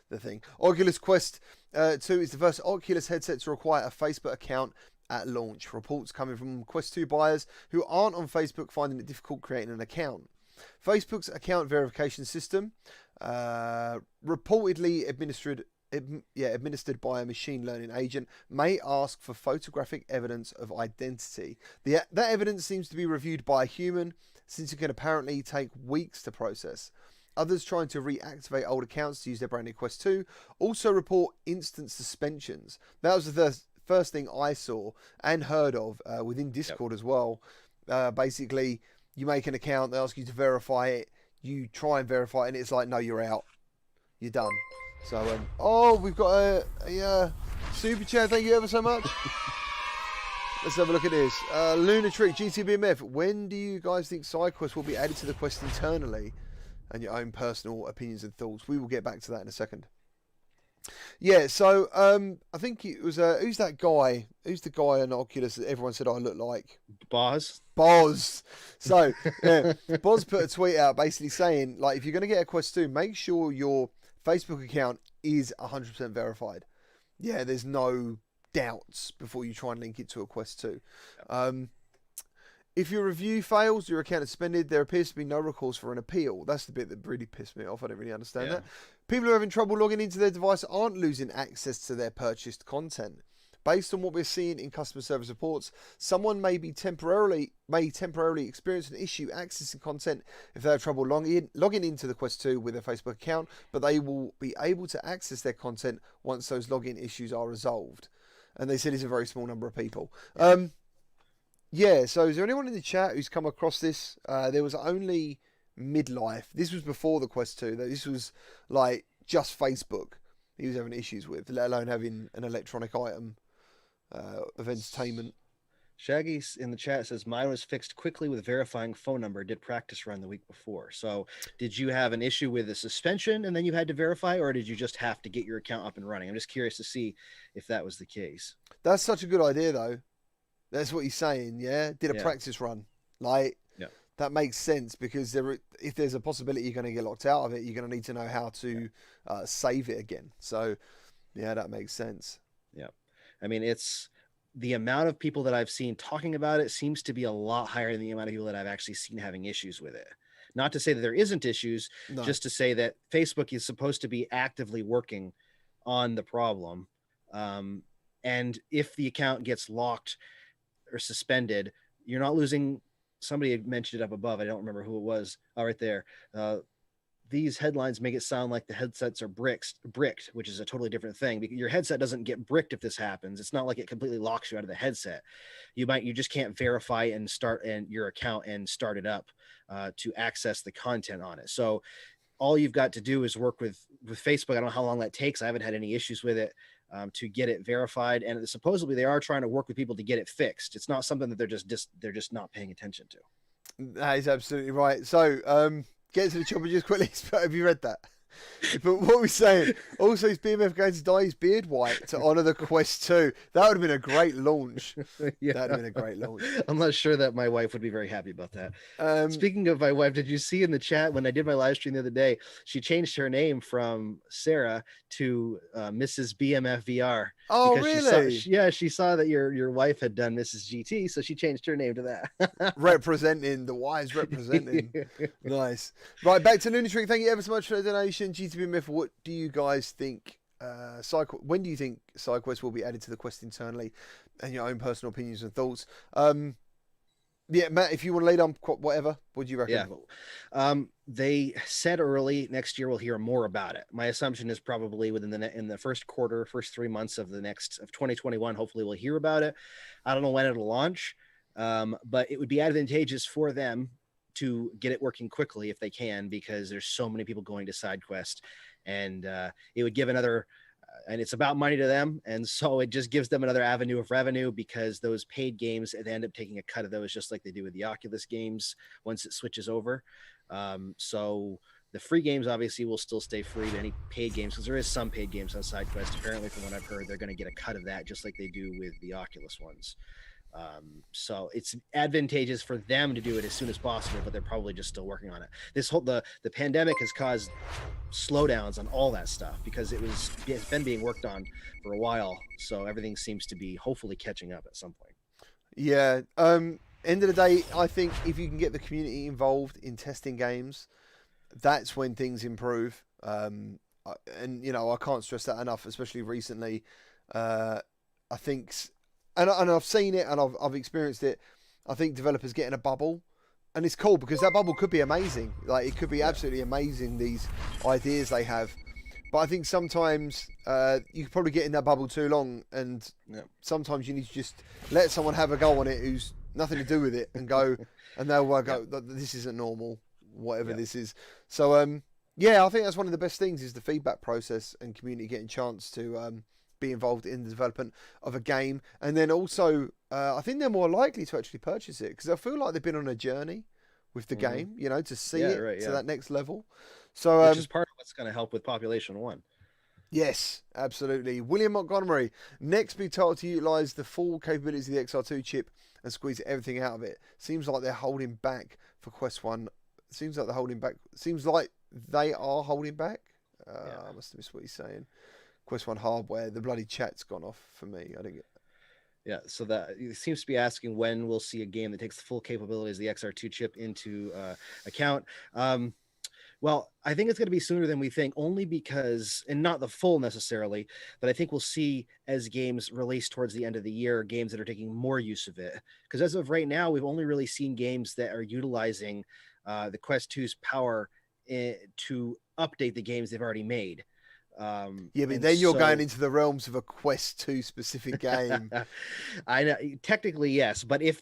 Speaker 1: the thing. Oculus Quest 2 is the first Oculus headset to require a Facebook account at launch. Reports coming from Quest 2 buyers who aren't on Facebook finding it difficult creating an account. Facebook's account verification system, reportedly administered by a machine learning agent, may ask for photographic evidence of identity. That evidence seems to be reviewed by a human, since it can apparently take weeks to process. Others trying to reactivate old accounts to use their brand new Quest 2 also report instant suspensions. That was the first thing I saw and heard of within Discord as well. Basically, you make an account, they ask you to verify it, you try and verify it, and it's like, no, you're out. You're done. So, we've got a super chat. Thank you ever so much. Let's have a look at this. Lunatrick, GTBMF. When do you guys think SideQuest will be added to the Quest internally? And your own personal opinions and thoughts. We will get back to that in a second. Yeah, so I think it was who's that guy? Who's the guy on Oculus that everyone said I look like?
Speaker 2: Boz.
Speaker 1: So yeah, Boz put a tweet out basically saying, like, if you're going to get a Quest 2, make sure your Facebook account is 100% verified. Yeah, there's no doubts before you try and link it to a Quest 2. If your review fails, your account is suspended, there appears to be no recourse for an appeal. That's the bit that really pissed me off. I don't really understand that. People who are having trouble logging into their device aren't losing access to their purchased content. Based on what we're seeing in customer service reports, someone may temporarily experience an issue accessing content if they have trouble logging into the Quest 2 with their Facebook account, but they will be able to access their content once those login issues are resolved. And they said it's a very small number of people. Yeah, so is there anyone in the chat who's come across this? There was only Midlife. This was before the Quest 2. This was like just Facebook he was having issues with, let alone having an electronic item of entertainment.
Speaker 2: Shaggy in the chat says, mine was fixed quickly with verifying phone number. Did practice run the week before. So did you have an issue with a suspension and then you had to verify, or did you just have to get your account up and running? I'm just curious to see if that was the case.
Speaker 1: That's such a good idea, though. That's what he's saying, yeah? Did a practice run. Like, that makes sense, because if there's a possibility you're going to get locked out of it, you're going to need to know how to save it again. So, yeah, that makes sense.
Speaker 2: Yeah. I mean, it's the amount of people that I've seen talking about it seems to be a lot higher than the amount of people that I've actually seen having issues with it. Not to say that there isn't issues, just to say that Facebook is supposed to be actively working on the problem. And if the account gets locked or suspended, you're not losing. Somebody had mentioned it up above. I don't remember who it was. Right there. These headlines make it sound like the headsets are bricked, which is a totally different thing. Because your headset doesn't get bricked if this happens. It's not like it completely locks you out of the headset. You just can't verify and start your account and start it up to access the content on it. So all you've got to do is work with Facebook. I don't know how long that takes. I haven't had any issues with it. To get it verified, and supposedly they are trying to work with people to get it fixed. It's not something that they're just not paying attention to.
Speaker 1: That is absolutely right. So get to the chopper just quickly. Have you read that? But what we're saying, also, is BMF going to dye his beard white to honour the Quest 2? That would have been a great launch.
Speaker 2: Yeah.
Speaker 1: That would have been a great launch.
Speaker 2: I'm not sure that my wife would be very happy about that. Speaking of my wife, did you see in the chat when I did my live stream the other day, she changed her name from Sarah to Mrs. BMF VR.
Speaker 1: Oh, really?
Speaker 2: She saw that your wife had done Mrs. GT, so she changed her name to that.
Speaker 1: Representing the wise, representing. Nice. Right, back to Lunatrick. Thank you ever so much for the donation. GTB Myth, what do you guys think? When do you think SideQuest will be added to the Quest internally, and your own personal opinions and thoughts? Yeah, Matt, if you want to lay down whatever, what do you reckon?
Speaker 2: Yeah, they said early next year we'll hear more about it. My assumption is probably within in the first 3 months of 2021. Hopefully, we'll hear about it. I don't know when it'll launch, but it would be advantageous for them to get it working quickly if they can, because there's so many people going to SideQuest, and it would give another and it's about money to them, and so it just gives them another avenue of revenue, because those paid games, they end up taking a cut of those, just like they do with the Oculus games once it switches over. So the free games obviously will still stay free, but any paid games, because there is some paid games on SideQuest, apparently from what I've heard, they're going to get a cut of that just like they do with the Oculus ones. So it's advantageous for them to do it as soon as possible, but they're probably just still working on it. The pandemic has caused slowdowns on all that stuff, because it's been being worked on for a while, so everything seems to be hopefully catching up at some point.
Speaker 1: Yeah. End of the day, I think if you can get the community involved in testing games, that's when things improve. And you know, I can't stress that enough, especially recently. I think, and I've seen it and I've experienced it. I think developers get in a bubble, and it's cool because that bubble could be amazing. Like, it could be absolutely amazing, these ideas they have. But I think sometimes you could probably get in that bubble too long, and sometimes you need to just let someone have a go on it who's nothing to do with it, and go, and they'll go, this isn't normal, whatever this is. So yeah, I think that's one of the best things, is the feedback process and community getting a chance to be involved in the development of a game. And then also I think they're more likely to actually purchase it, because I feel like they've been on a journey with the game, you know, to see it to that next level. So
Speaker 2: which is part of what's going to help with Population 1.
Speaker 1: Yes, absolutely. William Montgomery, next big title to utilise the full capabilities of the XR2 chip and squeeze everything out of it. Seems like they're holding back for Quest 1. Seems like they're holding back. Seems like they are holding back. I must have missed what he's saying. Quest 1 hardware. The bloody chat's gone off for me. I didn't get.
Speaker 2: Yeah, so that it seems to be asking when we'll see a game that takes the full capabilities of the XR2 chip into account. Well, I think it's going to be sooner than we think, only because, and not the full necessarily, but I think we'll see, as games release towards the end of the year, games that are taking more use of it. Because as of right now, we've only really seen games that are utilizing the Quest 2's power to update the games they've already made.
Speaker 1: Yeah, but then you're going into the realms of a Quest 2 specific game.
Speaker 2: I know, technically yes, but if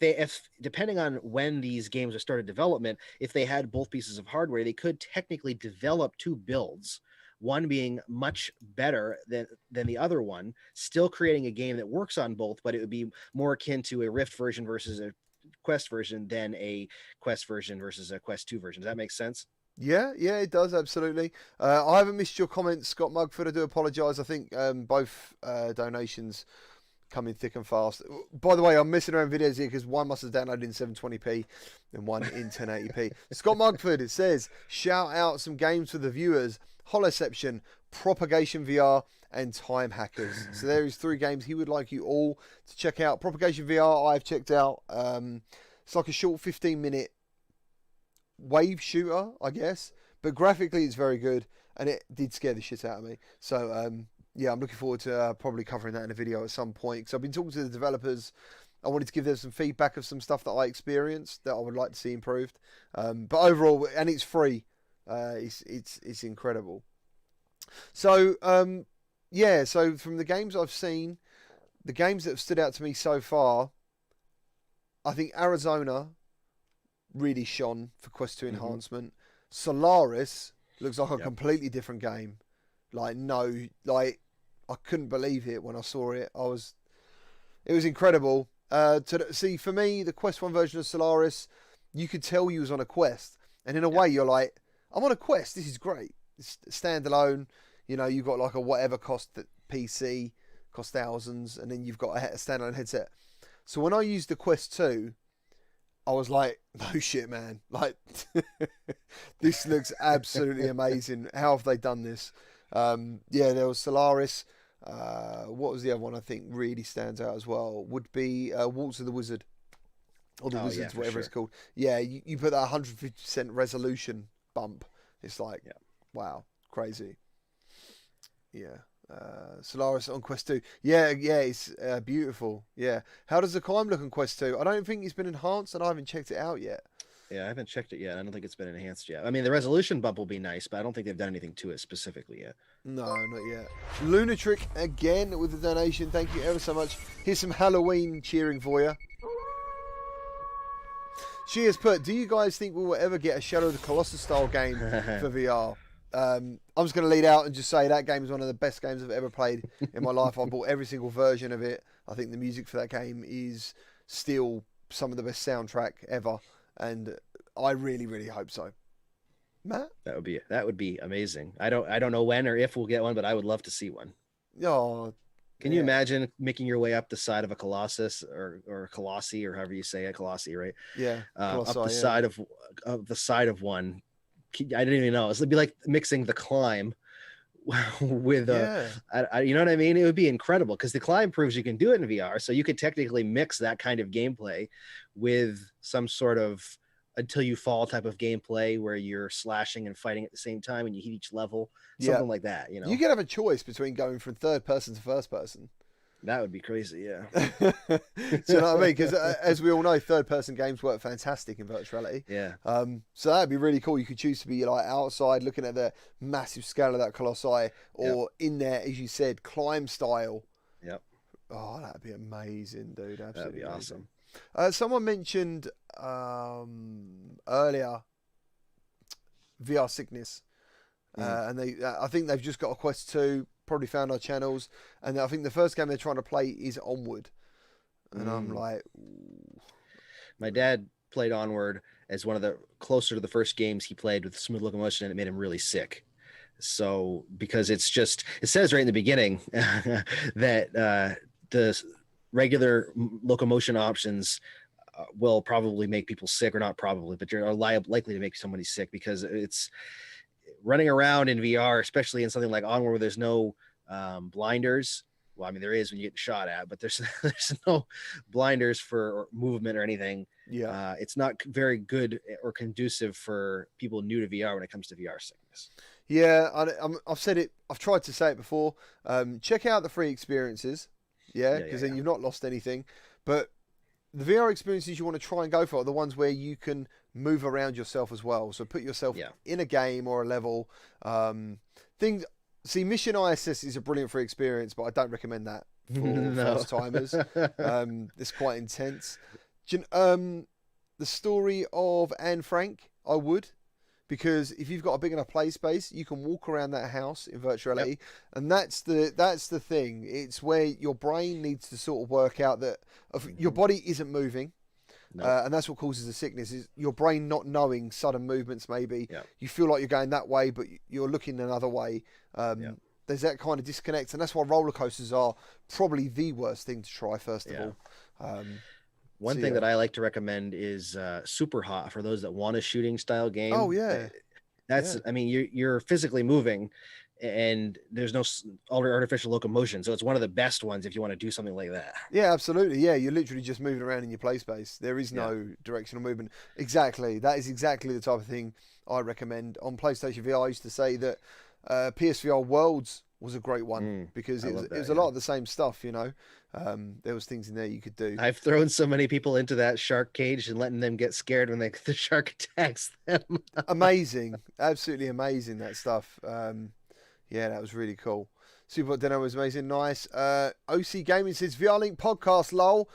Speaker 2: depending on when these games are started development, if they had both pieces of hardware, they could technically develop two builds, one being much better than the other one, still creating a game that works on both, but it would be more akin to a Rift version versus a Quest version than a Quest version versus a Quest 2 version. Does that make sense?
Speaker 1: Yeah, it does, absolutely. I haven't missed your comments, Scott Mugford. I do apologise. I think both donations come in thick and fast. By the way, I'm messing around videos here because one must have downloaded in 720p and one in 1080p. Scott Mugford, it says, shout out some games for the viewers: Holoception, Propagation VR, and Time Hackers. So there is 3 games he would like you all to check out. Propagation VR, I've checked out. It's like a short 15-minute wave shooter, I guess, but graphically it's very good, and it did scare the shit out of me. So yeah, I'm looking forward to probably covering that in a video at some point, because I've been talking to the developers. I wanted to give them some feedback of some stuff that I experienced that I would like to see improved. But overall, and it's free, it's incredible. So yeah, so from the games I've seen, the games that have stood out to me so far, I think Arizona really shone for Quest 2 enhancement. Solaris looks like a completely different game. I couldn't believe it when I saw it. It was incrediable. To see, for me, the Quest 1 version of Solaris, you could tell you was on a quest, and in a way you're like, I'm on a quest, this is great. It's standalone, you know, you've got like a whatever cost that PC costs thousands, and then you've got a standalone headset. So when I used the Quest 2, I was like, no shit, man. Like, this looks absolutely amazing. How have they done this? Yeah, there was Solaris. What was the other one I think really stands out as well? Would be Waltz of the Wizard. Or the Wizards, whatever it's called. Yeah, you put that 150% resolution bump. It's like, wow, crazy. Yeah. Solaris on Quest 2. Yeah, it's beautiful. Yeah. How does the climb look on Quest 2? I don't think it's been enhanced, and I haven't checked it out yet.
Speaker 2: Yeah, I haven't checked it yet. I don't think it's been enhanced yet. I mean, the resolution bump will be nice, but I don't think they've done anything to it specifically yet.
Speaker 1: No, not yet. Lunatric again with the donation. Thank you ever so much. Here's some Halloween cheering for you. She has put, do you guys think we will ever get a Shadow of the Colossus style game for VR? I'm just going to lead out and just say that game is one of the best games I've ever played in my life. I bought every single version of it. I think the music for that game is still some of the best soundtrack ever, and I really, really hope so. Matt?
Speaker 2: That would be amazing. I don't know when or if we'll get one, but I would love to see one.
Speaker 1: Oh,
Speaker 2: can you imagine making your way up the side of a Colossus or Colossi, or however you say it, Colossi, right?
Speaker 1: Yeah,
Speaker 2: up the side of the side of one. I didn't even know. It'd be like mixing the climb with you know what I mean? It would be incredible, because the climb proves you can do it in VR. So you could technically mix that kind of gameplay with some sort of until you fall type of gameplay where you're slashing and fighting at the same time and you hit each level, something like that. You know,
Speaker 1: you could have a choice between going from third person to first person.
Speaker 2: That would be crazy, yeah.
Speaker 1: Do you know what I mean? Because as we all know, third-person games work fantastic in virtual reality.
Speaker 2: Yeah.
Speaker 1: So that'd be really cool. You could choose to be like outside, looking at the massive scale of that Colossi, or in there, as you said, climb style.
Speaker 2: Yep.
Speaker 1: Oh, that'd be amazing, dude. Absolutely,
Speaker 2: that'd be
Speaker 1: amazing.
Speaker 2: awesome.
Speaker 1: Someone mentioned earlier VR sickness, and I think they've just got a Quest 2. Probably found our channels, and I think the first game they're trying to play is Onward, and I'm like, ooh.
Speaker 2: My dad played Onward as one of the closer to the first games he played with smooth locomotion, and it made him really sick. So because it says right in the beginning that the regular locomotion options will probably make people sick, or not probably, but you're likely to make somebody sick, because it's running around in VR, especially in something like Onward, where there's no blinders. Well, I mean, there is when you get shot at, but there's no blinders for movement or anything.
Speaker 1: Yeah,
Speaker 2: it's not very good or conducive for people new to VR when it comes to VR sickness.
Speaker 1: Yeah, I've said it. I've tried to say it before. Check out the free experiences. Yeah, because then you've not lost anything. But the VR experiences you want to try and go for are the ones where you can move around yourself as well. So put yourself in a game or a level. Mission ISS is a brilliant free experience, but I don't recommend that for first timers. It's quite intense. The story of Anne Frank, I would, because if you've got a big enough play space, you can walk around that house in virtual reality, and that's the thing. It's where your brain needs to sort of work out that your body isn't moving. And that's what causes the sickness, is your brain not knowing sudden movements. Maybe you feel like you're going that way, but you're looking another way. There's that kind of disconnect, and that's why roller coasters are probably the worst thing to try, first of all.
Speaker 2: One thing that I like to recommend is Super Hot, for those that want a shooting style game.
Speaker 1: Oh, yeah.
Speaker 2: I mean, you're physically moving, and there's no artificial locomotion, so it's one of the best ones if you want to do something like that.
Speaker 1: Yeah, absolutely. Yeah, you're literally just moving around in your play space. There is no directional movement. Exactly. That is exactly the type of thing I recommend. On PlayStation VR, I used to say that PSVR Worlds was a great one, because it was a lot of the same stuff, you know. There was things in there you could do.
Speaker 2: I've thrown so many people into that shark cage and letting them get scared when the shark attacks them.
Speaker 1: Amazing. Absolutely amazing, that stuff. Yeah, that was really cool. Super Dinner was amazing. Nice. OC Gaming says, VR Link podcast, lol.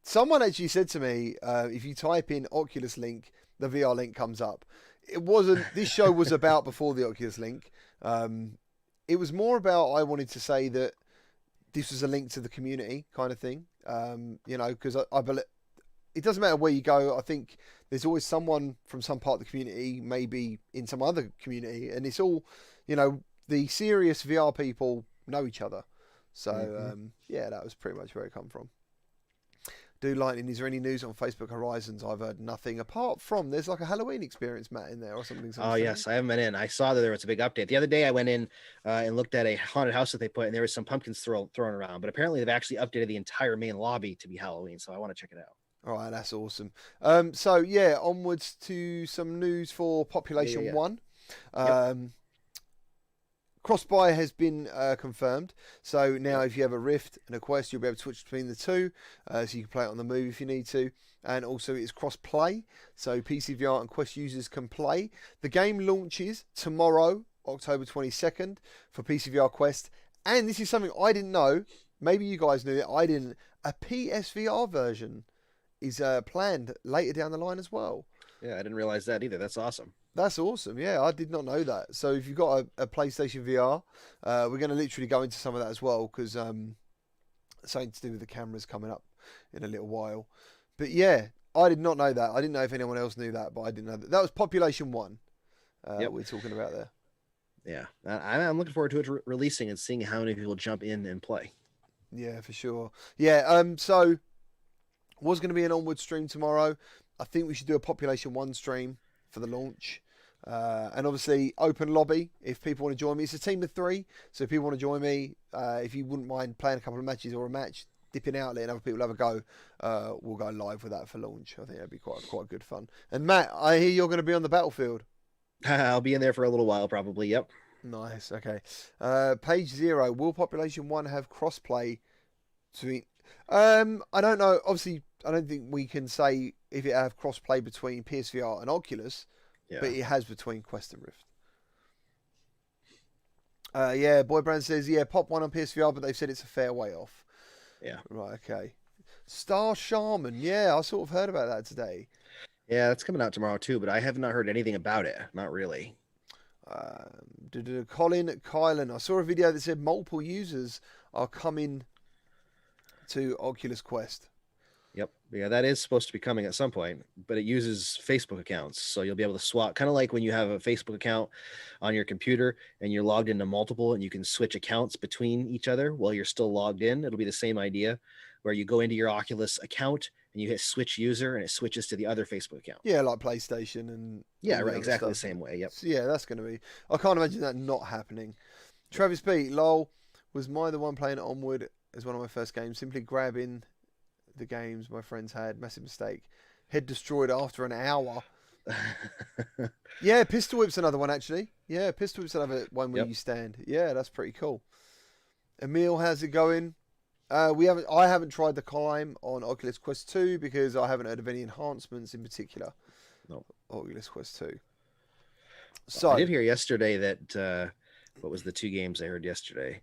Speaker 1: Someone actually said to me, if you type in Oculus Link, the VR Link comes up. It wasn't, this show was about before the Oculus Link. It was more about, I wanted to say that this was a link to the community kind of thing. You know, because I believe it doesn't matter where you go. I think there's always someone from some part of the community, maybe in some other community, and it's all, you know, the serious VR people know each other. So yeah, that was pretty much where it come from. Do Lightning, is there any news on Facebook Horizons? I've heard nothing apart from there's like a Halloween experience, Matt, in there or something.
Speaker 2: Oh yes, I haven't been in. I saw that there was a big update the other day. I went in and looked at a haunted house that they put, and there was some pumpkins thrown around. But apparently they've actually updated the entire main lobby to be Halloween, so I want to check it out.
Speaker 1: All right, that's awesome. So yeah, onwards to some news for Population 1. Cross-buy has been confirmed. So now if you have a Rift and a Quest, you'll be able to switch between the two. So you can play it on the move if you need to. And also it's cross-play. So PC VR and Quest users can play. The game launches tomorrow, October 22nd, for PC VR Quest. And this is something I didn't know. Maybe you guys knew it. I didn't. A PSVR version is planned later down the line as well.
Speaker 2: Yeah, I didn't realize that either. That's awesome.
Speaker 1: That's awesome. Yeah, I did not know that. So if you've got a PlayStation VR, we're going to literally go into some of that as well because something to do with the cameras coming up in a little while. But yeah, I did not know that. I didn't know if anyone else knew that, but I didn't know that. That was Population 1 we're talking about there.
Speaker 2: Yeah, I'm looking forward to it releasing and seeing how many people jump in and play.
Speaker 1: Yeah, for sure. Yeah, so was going to be an Onward stream tomorrow. I think we should do a Population 1 stream for the launch. And obviously, open lobby if people want to join me. It's a team of 3, so if people want to join me, if you wouldn't mind playing a couple of matches or a match, dipping out, letting other people have a go, we'll go live with that for launch. I think that'd be quite good fun. And Matt, I hear you're going to be on the battlefield.
Speaker 2: I'll be in there for a little while, probably. Yep.
Speaker 1: Nice. Okay. Page 0. Will Population 1 have crossplay? I don't know. Obviously, I don't think we can say if it have crossplay between PSVR and Oculus.
Speaker 2: Yeah.
Speaker 1: But it has between Quest and Rift. Yeah, Boybrand says, yeah, Pop 1 on PSVR, but they've said it's a fair way off.
Speaker 2: Yeah.
Speaker 1: Right, okay. Star Shaman, yeah, I sort of heard about that today.
Speaker 2: Yeah, that's coming out tomorrow too, but I have not heard anything about it. Not really.
Speaker 1: Colin Kylan, I saw a video that said multiple users are coming to Oculus Quest.
Speaker 2: Yep. Yeah, that is supposed to be coming at some point, but it uses Facebook accounts. So you'll be able to swap, kind of like when you have a Facebook account on your computer and you're logged into multiple and you can switch accounts between each other while you're still logged in. It'll be the same idea where you go into your Oculus account and you hit switch user and it switches to the other Facebook account.
Speaker 1: Yeah, like PlayStation and...
Speaker 2: Yeah, right. Exactly the same way. Yep.
Speaker 1: So, yeah, that's going to be... I can't imagine that not happening. Travis B, lol, was the one playing Onward as one of my first games, simply grabbing... the games my friends had, massive mistake. Head destroyed after an hour. Yeah, Pistol Whip's another one actually. Yeah, Pistol Whip's another one where you stand. Yeah, that's pretty cool. Emil, how's it going? I haven't tried the climb on Oculus Quest 2 because I haven't heard of any enhancements in particular.
Speaker 2: No.
Speaker 1: Oculus Quest 2. So
Speaker 2: I did hear yesterday that what was the 2 games I heard yesterday?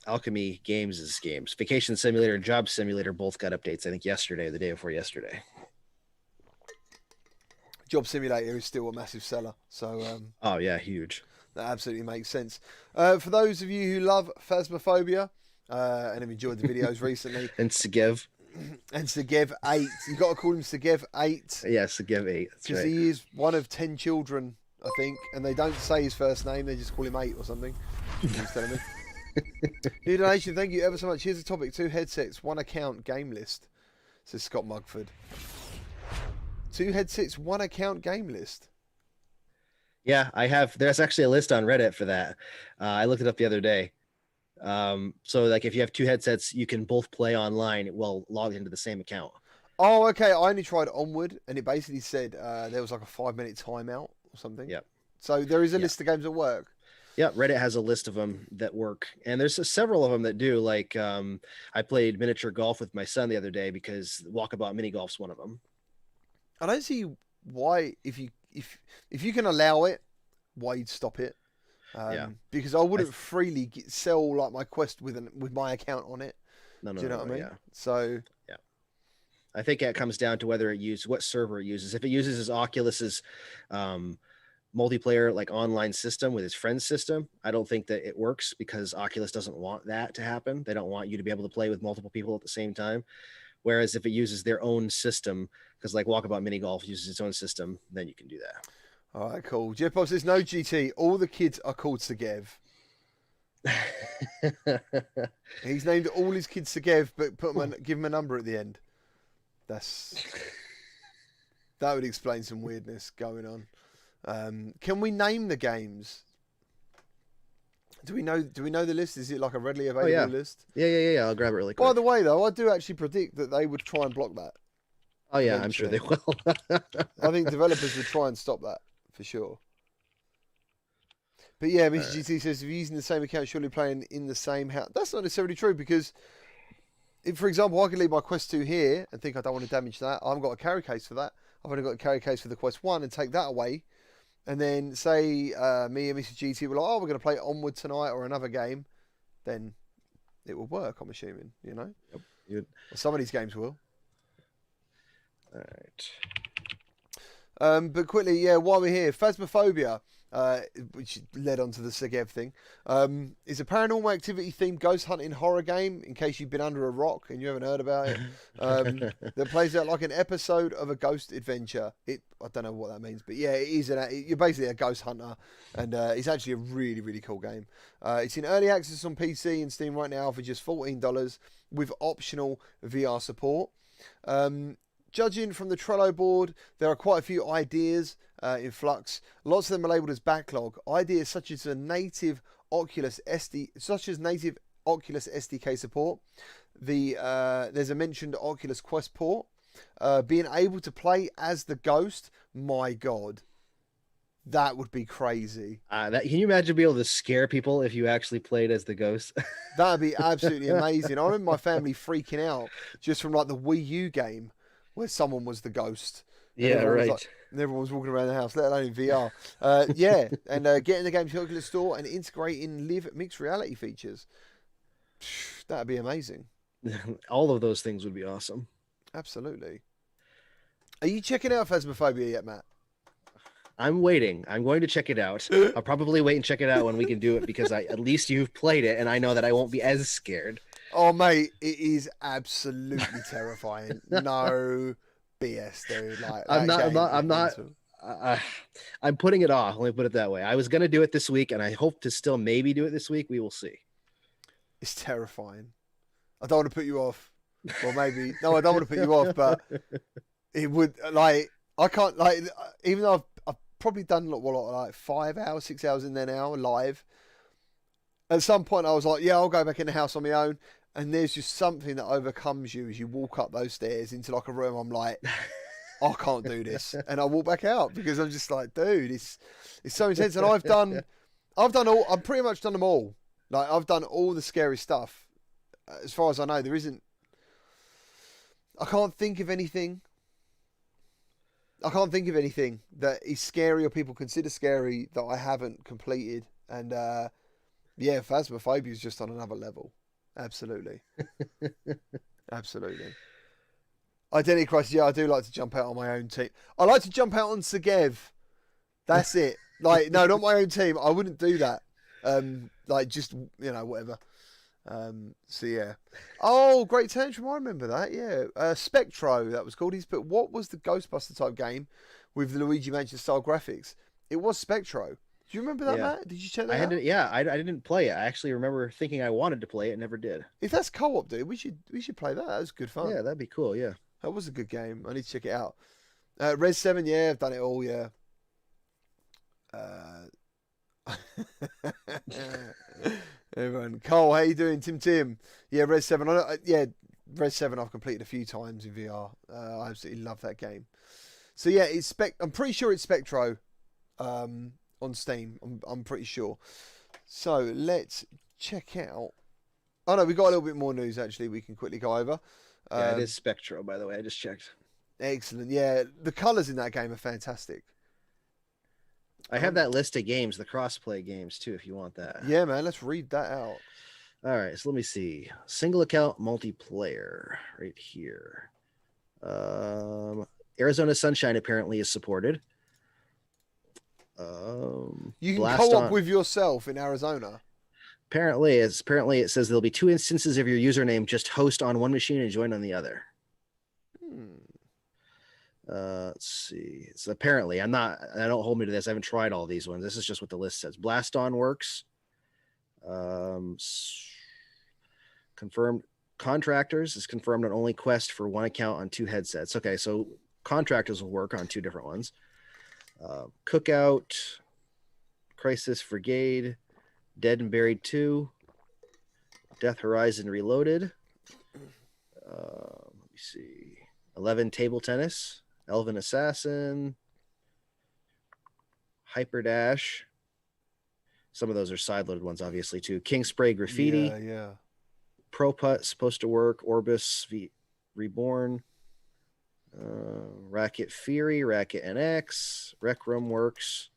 Speaker 2: Alchemy Games' games, Vacation Simulator and Job Simulator, both got updates. I think yesterday, or the day before yesterday.
Speaker 1: Job Simulator is still a massive seller, so
Speaker 2: oh yeah, huge.
Speaker 1: That absolutely makes sense. For those of you who love Phasmophobia and have enjoyed the videos recently,
Speaker 2: and Segev
Speaker 1: and Segev 8, you got to call him Segev 8.
Speaker 2: Yeah, Segev 8.
Speaker 1: Because he is one of 10 children, I think, and they don't say his first name; they just call him 8 or something. He's telling me. New donation, thank you ever so much. Here's a topic: 2 headsets, 1 account, game list. Says Scott Mugford. 2 headsets, 1 account, game list.
Speaker 2: Yeah, I have. There's actually a list on Reddit for that. I looked it up the other day. So like if you have 2 headsets, you can both play online while logged into the same account.
Speaker 1: Oh, okay. I only tried Onward, and it basically said there was like a 5-minute timeout or something.
Speaker 2: Yep.
Speaker 1: So there is a list of games that work.
Speaker 2: Yeah, Reddit has a list of them that work, and there's several of them that do. Like, I played miniature golf with my son the other day because Walkabout Mini Golf's one of them.
Speaker 1: I don't see why, if you can allow it, why you'd stop it. Because I wouldn't freely sell like my Quest with my account on it.
Speaker 2: No,
Speaker 1: do you know what I mean?
Speaker 2: Yeah.
Speaker 1: So
Speaker 2: yeah, I think it comes down to whether it uses what server it uses. If it uses Oculus's multiplayer like online system with his friend's system, I don't think that it works because Oculus doesn't want that to happen. They don't want you to be able to play with multiple people at the same time. Whereas if it uses their own system, because like Walkabout Mini Golf uses its own system, then you can do that.
Speaker 1: All right, cool. Jeff Bob says no GT. All the kids are called Segev. He's named all his kids Segev, but give him a number at the end. That would explain some weirdness going on. Can we name the games? Do we know the list? Is it like a readily available list?
Speaker 2: Yeah. I'll grab it really quick.
Speaker 1: By the way, though, I do actually predict that they would try and block that.
Speaker 2: Oh yeah, I'm sure they will.
Speaker 1: I think developers would try and stop that for sure. But yeah, Mr. GT says if you're using the same account, surely playing in the same house. That's not necessarily true because, if, for example, I could leave my Quest 2 here and think I don't want to damage that. I haven't got a carry case for that. I've only got a carry case for the Quest 1 and take that away. And then say me and Mr. GT were like, oh, we're going to play Onward tonight or another game. Then it will work, I'm assuming, you know?
Speaker 2: Yep.
Speaker 1: Some of these games will.
Speaker 2: All right.
Speaker 1: But quickly, yeah, while we're here, Phasmophobia, which led on to the Segev thing, is a paranormal activity themed ghost hunting horror game, in case you've been under a rock and you haven't heard about it, that plays out like an episode of a ghost adventure. I don't know what that means, but yeah, it is. You're basically a ghost hunter, and it's actually a really, really cool game. It's in early access on PC and Steam right now for just $14 with optional VR support. Judging from the Trello board, there are quite a few ideas in flux. Lots of them are labelled as backlog. Ideas such as native Oculus SDK support. There's a mentioned Oculus Quest port. Being able to play as the ghost. My God, that would be crazy.
Speaker 2: Can you imagine being able to scare people if you actually played as the ghost?
Speaker 1: That'd be absolutely amazing. I remember my family freaking out just from like the Wii U game, where someone was the ghost.
Speaker 2: Yeah, right.
Speaker 1: And everyone was walking around the house, let alone in VR. And getting the game to the Oculus Store and integrating live mixed reality features. That'd be amazing.
Speaker 2: All of those things would be awesome.
Speaker 1: Absolutely. Are you checking out Phasmophobia yet, Matt?
Speaker 2: I'm waiting. I'm going to check it out. I'll probably wait and check it out when we can do it, because at least you've played it and I know that I won't be as scared.
Speaker 1: Oh, mate, it is absolutely terrifying. No BS, dude. Like,
Speaker 2: I'm putting it off. Let me put it that way. I was going to do it this week, and I hope to still maybe do it this week. We will see.
Speaker 1: It's terrifying. I don't want to put you off. Well, maybe. No, I don't want to put you off, but it would, like, I can't, like, even though I've probably done like 5 hours, 6 hours in there now, live. At some point, I was like, yeah, I'll go back in the house on my own. And there's just something that overcomes you as you walk up those stairs into like a room. I'm like, I can't do this. And I walk back out because I'm just like, dude, it's so intense. And I've pretty much done them all. Like, I've done all the scary stuff. As far as I know, I can't think of anything. That is scary or people consider scary that I haven't completed. And, yeah, Phasmophobia is just on another level. Absolutely. Absolutely. Identity Crisis, yeah, I do like to jump out on my own team. I like to jump out on Segev. That's it. Like, no, not my own team. I wouldn't do that. Like, just, whatever. So, yeah. Oh, Great Tantrum, I remember that, yeah. Spectro, that was called. He's put, what was the Ghostbuster type game with the Luigi Mansion style graphics? It was Spectro. Do you remember that, Matt? Did you check that out?
Speaker 2: I didn't play it. I actually remember thinking I wanted to play it and never did.
Speaker 1: If that's co-op, dude, we should play that. That was good fun.
Speaker 2: Yeah, that'd be cool, yeah.
Speaker 1: That was a good game. I need to check it out. Res 7, yeah, I've done it all, yeah. Everyone. Cole, how you doing? Tim. Yeah, Res 7. Res 7 I've completed a few times in VR. I absolutely love that game. So yeah, I'm pretty sure it's Spectro. On Steam, I'm pretty sure. So let's check out. Oh no, we got a little bit more news actually. We can quickly go over.
Speaker 2: Yeah, it is Spectro, by the way. I just checked.
Speaker 1: Excellent. Yeah, the colours in that game are fantastic.
Speaker 2: I have that list of games, the crossplay games too, if you want that.
Speaker 1: Yeah, man. Let's read that out.
Speaker 2: All right, so let me see. Single account multiplayer right here. Arizona Sunshine apparently is supported.
Speaker 1: You can co-op with yourself in Arizona.
Speaker 2: Apparently it says there'll be 2 instances of your username. Just host on one machine and join on the other. Let's see. It's apparently I don't hold me to this. I haven't tried all these ones. This is just what the list says. Blast On works. Confirmed. Contractors is confirmed on only Quest for 1 account on 2 headsets. Okay, so Contractors will work on 2 different ones. Cookout, Crisis Brigade, Dead and Buried 2, Death Horizon Reloaded. Let me see. 11 Table Tennis, Elven Assassin, Hyperdash. Some of those are sideloaded ones, obviously, too. King Spray Graffiti.
Speaker 1: Yeah.
Speaker 2: Pro Putt supposed to work. Orbis Reborn. Racket Fury, Racket NX, Rec Room works.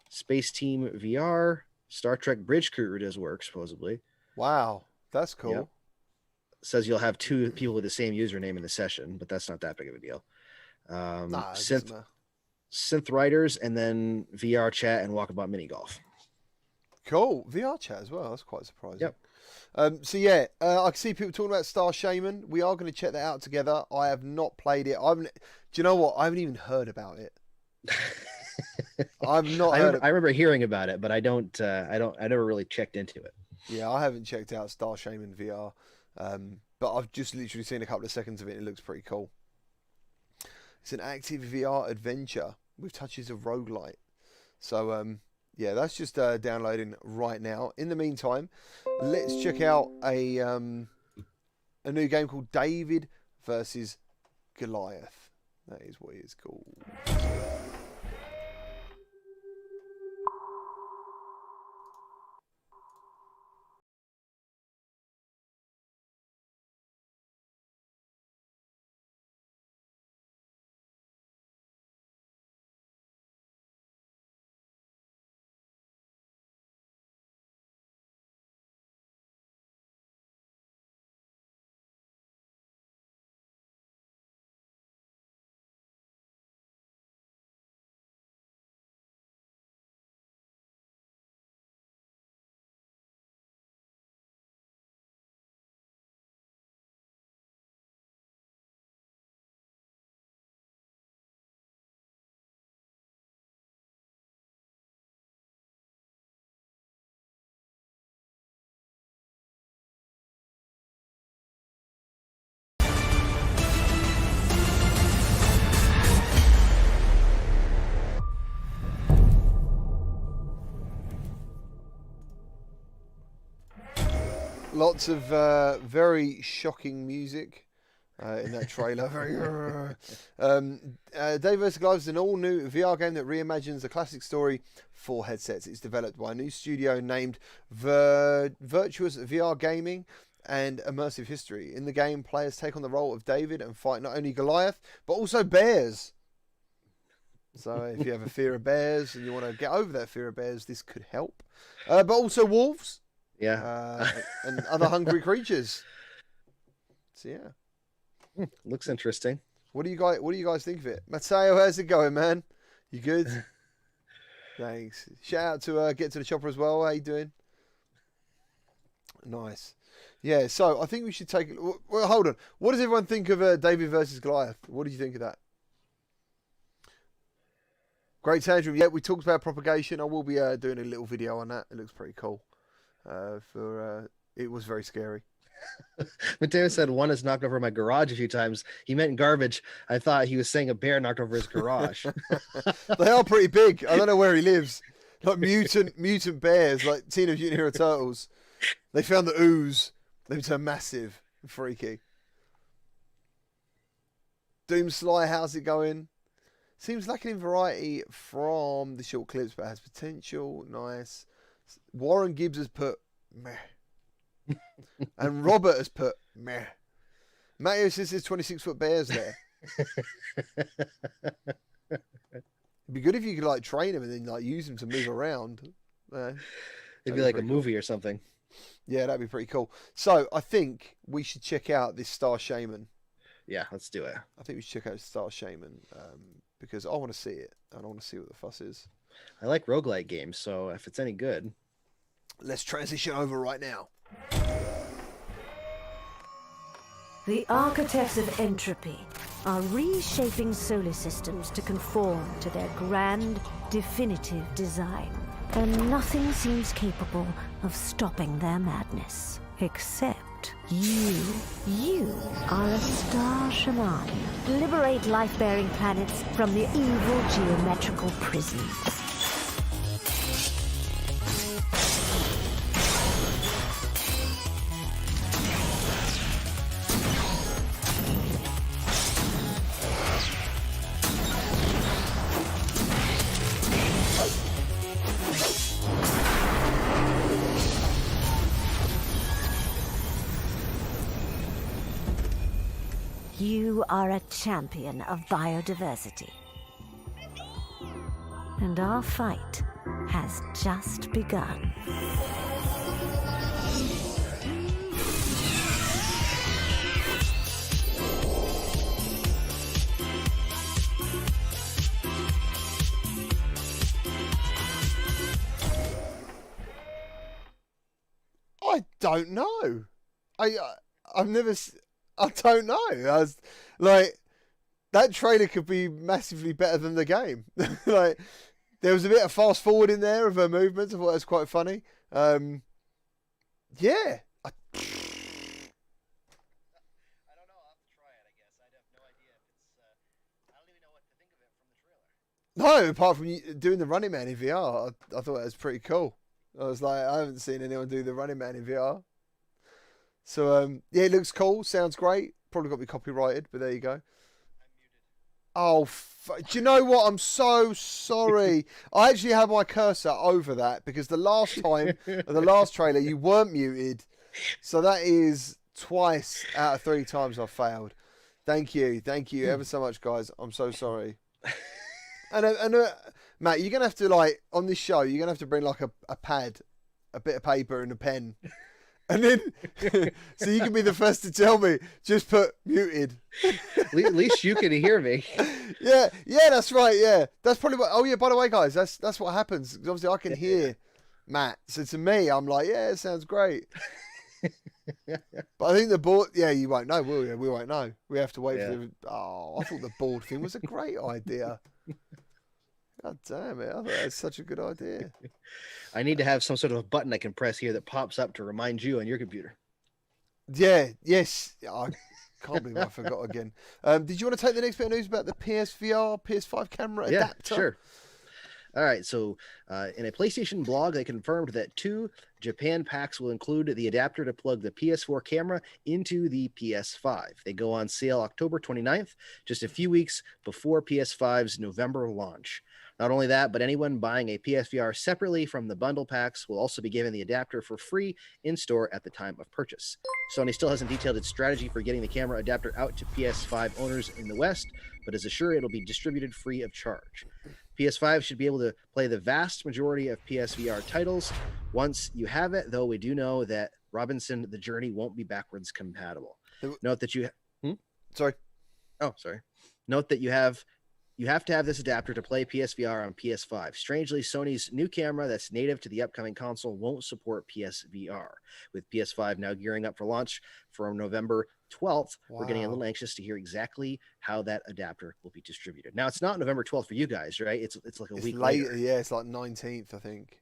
Speaker 2: Space Team VR, Star Trek Bridge Crew does work, supposedly.
Speaker 1: Wow, that's cool.
Speaker 2: Yep. Says you'll have 2 people with the same username in the session, but that's not that big of a deal. synth writers, and then VR chat and Walkabout mini golf.
Speaker 1: Cool. VR chat as well. That's quite surprising.
Speaker 2: Yep.
Speaker 1: So yeah, I can see people talking about Star Shaman. We are going to check that out together. I have not played it. Do you know what? I haven't even heard about it. I've not.
Speaker 2: I remember hearing about it, but I never really checked into it.
Speaker 1: Yeah, I haven't checked out Star Shaman VR, but I've just literally seen a couple of seconds of it. It looks pretty cool. It's an active VR adventure with touches of roguelite. So yeah, that's just downloading right now. In the meantime, let's check out a new game called David versus Goliath. That is what it's called. Lots of very shocking music in that trailer. Dave vs. Goliath is an all-new VR game that reimagines the classic story for headsets. It's developed by a new studio named Virtuous VR Gaming and Immersive History. In the game, players take on the role of David and fight not only Goliath, but also bears. So if you have a fear of bears and you want to get over that fear of bears, this could help. But also wolves.
Speaker 2: Yeah.
Speaker 1: And other hungry creatures. So yeah.
Speaker 2: Looks interesting.
Speaker 1: What do you guys think of it? Mateo, how's it going, man? You good? Thanks. Shout out to Get to the Chopper as well. How you doing? Nice. Yeah, so I think we should take... Well, hold on. What does everyone think of David versus Goliath? What did you think of that? Great tantrum. Yeah, we talked about propagation. I will be doing a little video on that. It looks pretty cool. It was very scary.
Speaker 2: Mateo said one has knocked over my garage a few times. He meant garbage. I thought he was saying a bear knocked over his garage.
Speaker 1: They are pretty big. I don't know where he lives. Like mutant bears, like Teenage Mutant Hero Turtles. They found the ooze. They turned massive and freaky. Doomsly, how's it going? Seems lacking in variety from the short clips, but has potential. Nice. Warren Gibbs has put meh. And Robert has put meh. Matteo says there's 26-foot bears there. It'd be good if you could like train them and then like use them to move around.
Speaker 2: It'd be like a movie or something.
Speaker 1: Yeah, that'd be pretty cool. So I think we should check out this Star Shaman.
Speaker 2: Yeah, let's do it.
Speaker 1: I think we should check out Star Shaman because I want to see it and I want to see what the fuss is.
Speaker 2: I like roguelike games, so if it's any good.
Speaker 1: Let's transition over right now.
Speaker 8: The architects of entropy are reshaping solar systems to conform to their grand, definitive design. And nothing seems capable of stopping their madness. Except you. You are a star shaman. Liberate life-bearing planets from the evil geometrical prisons. You are a champion of biodiversity. And our fight has just begun.
Speaker 1: don't know. I've never. I don't know. I was like, that trailer could be massively better than the game. Like, there was a bit of fast forward in there of her movements. I thought it was quite funny. Yeah.
Speaker 2: I don't know. I'll have to try it, I guess. I have no idea if it's. I don't even know what to think of it from the trailer.
Speaker 1: No, apart from doing the Running Man in VR, I thought it was pretty cool. I was like, I haven't seen anyone do the Running Man in VR. So, yeah, it looks cool. Sounds great. Probably got to be copyrighted, but there you go. Oh, do you know what? I'm so sorry. I actually have my cursor over that because the last time, the last trailer, you weren't muted. So that is twice out of 3 times I've failed. Thank you ever so much, guys. I'm so sorry. And Matt, you're gonna have to, like, on this show, you're gonna have to bring like a pad, a bit of paper, and a pen. And then, so you can be the first to tell me, just put muted.
Speaker 2: At least you can hear me.
Speaker 1: Yeah, that's right, yeah. That's probably what, oh yeah, by the way, guys, that's what happens. 'Cause obviously I can hear Matt. So to me, I'm like, yeah, it sounds great. But I think the board, yeah, you won't know, will you? We won't know. We have to wait for the, I thought the board thing was a great idea. God damn it, I thought that was such a good idea.
Speaker 2: I need to have some sort of a button I can press here that pops up to remind you on your computer.
Speaker 1: Yeah, yes. I can't believe I forgot again. Did you want to take the next bit of news about the PSVR, PS5 camera adapter?
Speaker 2: Yeah, sure. All right, so in a PlayStation blog, they confirmed that 2 Japan packs will include the adapter to plug the PS4 camera into the PS5. They go on sale October 29th, just a few weeks before PS5's November launch. Not only that, but anyone buying a PSVR separately from the bundle packs will also be given the adapter for free in-store at the time of purchase. Sony still hasn't detailed its strategy for getting the camera adapter out to PS5 owners in the West, but is assured it'll be distributed free of charge. PS5 should be able to play the vast majority of PSVR titles. Once you have it, though, we do know that Robinson The Journey won't be backwards compatible. Note that you...
Speaker 1: Sorry.
Speaker 2: Oh, sorry. Note that you have to have this adapter to play PSVR on PS5. Strangely, Sony's new camera that's native to the upcoming console won't support PSVR. With PS5 now gearing up for launch for November 12th, we're getting a little anxious to hear exactly how that adapter will be distributed. Now, it's not November 12th for you guys, right? It's like a week later.
Speaker 1: Yeah, it's like 19th, I think.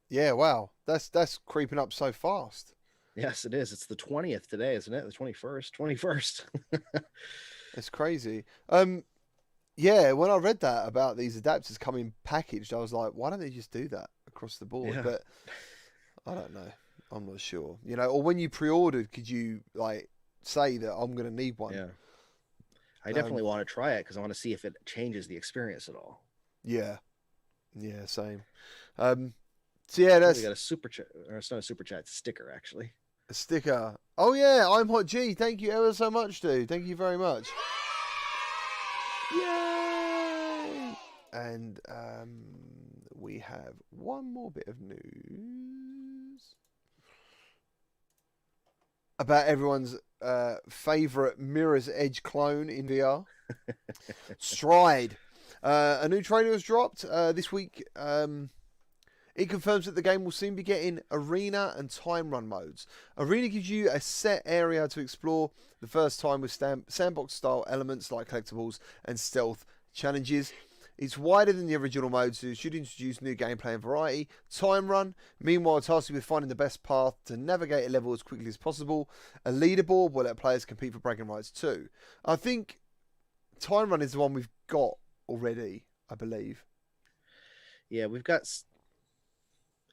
Speaker 1: Yeah, wow. That's creeping up so fast.
Speaker 2: Yes, it is. It's the 20th today, isn't it? The 21st.
Speaker 1: It's crazy. Yeah, when I read that about these adapters coming packaged, I was like, why don't they just do that across the board?
Speaker 2: Yeah.
Speaker 1: But I don't know. I'm not sure. You know, or when you pre-ordered, could you like say that I'm going to need one?
Speaker 2: Yeah. I definitely want to try it because I want to see if it changes the experience at all.
Speaker 1: Yeah. Yeah, same. So yeah, that's
Speaker 2: We got a super chat, or it's not a super chat, it's a sticker actually.
Speaker 1: a sticker. Oh yeah, I'm Hot G. Thank you ever so much, dude. Thank you very much. Yay! And we have one more bit of news about everyone's favorite Mirror's Edge clone in VR. Stride. A new trailer was dropped this week. It confirms that the game will soon be getting arena and time run modes. Arena gives you a set area to explore the first time with sandbox style elements like collectibles and stealth challenges. It's wider than the original mode, so it should introduce new gameplay and variety. Time run, meanwhile, tasked with finding the best path to navigate a level as quickly as possible. A leaderboard will let players compete for bragging rights too. I think time run is the one we've got already, I believe.
Speaker 2: Yeah, we've got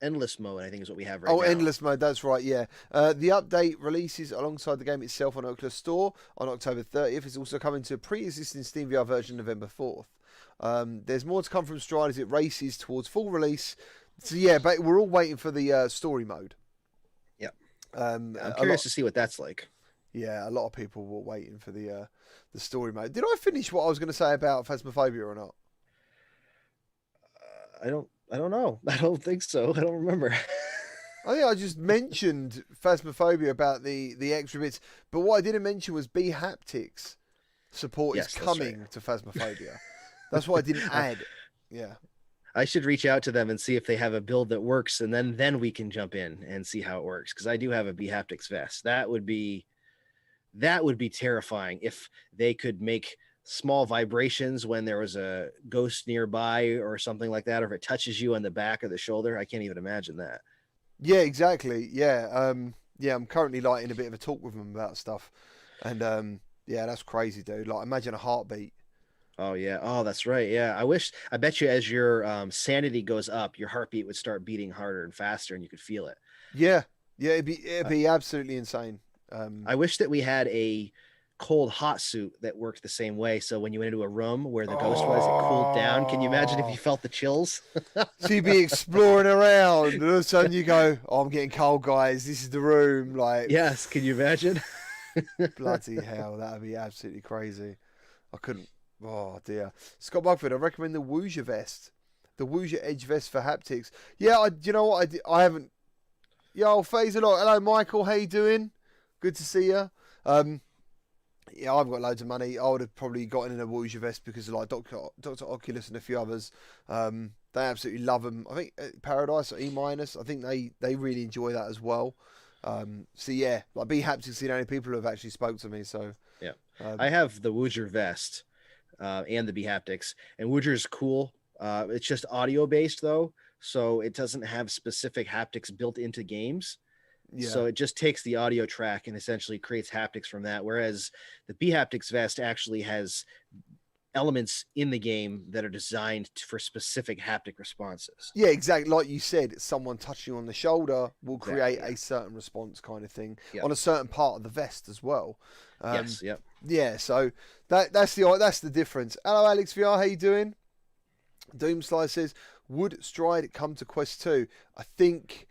Speaker 2: endless mode, I think is what we have right now.
Speaker 1: Oh, endless mode, that's right, yeah. The update releases alongside the game itself on Oculus Store on October 30th. It's also coming to a pre-existing Steam VR version November 4th. There's more to come from Stride as it races towards full release. So yeah, but we're all waiting for the story mode.
Speaker 2: Yeah. I'm curious to see what that's like.
Speaker 1: Yeah, a lot of people were waiting for the story mode. Did I finish what I was going to say about Phasmophobia or not?
Speaker 2: I don't know. I don't think so. I don't remember.
Speaker 1: I think I just mentioned Phasmophobia about the extra bits, but what I didn't mention was haptics support is coming to Phasmophobia. That's what I didn't add. Yeah.
Speaker 2: I should reach out to them and see if they have a build that works, and then we can jump in and see how it works. Because I do have a haptics vest. That would be terrifying if they could make small vibrations when there was a ghost nearby or something like that, or if it touches you on the back or the shoulder. I can't even imagine that.
Speaker 1: Yeah, exactly. Yeah, yeah. I'm currently like in a bit of a talk with them about stuff, and yeah, that's crazy, dude. Like, imagine a heartbeat.
Speaker 2: Oh yeah. Oh, that's right. Yeah. I bet you as your sanity goes up, your heartbeat would start beating harder and faster, and you could feel it.
Speaker 1: Yeah, yeah. It'd be absolutely insane.
Speaker 2: I wish that we had a cold hot suit that worked the same way. So when you went into a room where the ghost was, it cooled down. Can you imagine if you felt the chills?
Speaker 1: So you'd be exploring around, and all of a sudden you go, "Oh, I'm getting cold, guys. This is the room." Like,
Speaker 2: yes. Can you imagine?
Speaker 1: bloody hell, that'd be absolutely crazy. I couldn't. Oh dear. Scott Bugford, I recommend the Woozha vest, the Woozha Edge vest for haptics. Yeah, you know what? I haven't. Yo, phase a lot. Hello, Michael. How you doing? Good to see you. Yeah, I've got loads of money. I would have probably gotten in a Woozha vest because of like Dr. Oculus and a few others. They absolutely love them. I think Paradise or E-, I think they really enjoy that as well. So yeah, like haptics, the only people who have actually spoke to me. So
Speaker 2: yeah, I have the Woozha vest and the haptics, and Woozha is cool. It's just audio based though, so it doesn't have specific haptics built into games. Yeah. So it just takes the audio track and essentially creates haptics from that. Whereas the haptics vest actually has elements in the game that are designed for specific haptic responses.
Speaker 1: Yeah, exactly. Like you said, someone touching you on the shoulder will create a certain response kind of thing on a certain part of the vest as well.
Speaker 2: Yes. Yep.
Speaker 1: Yeah. So that's the difference. Hello, Alex VR. How you doing? Doomslide says, would Stride come to Quest 2? I think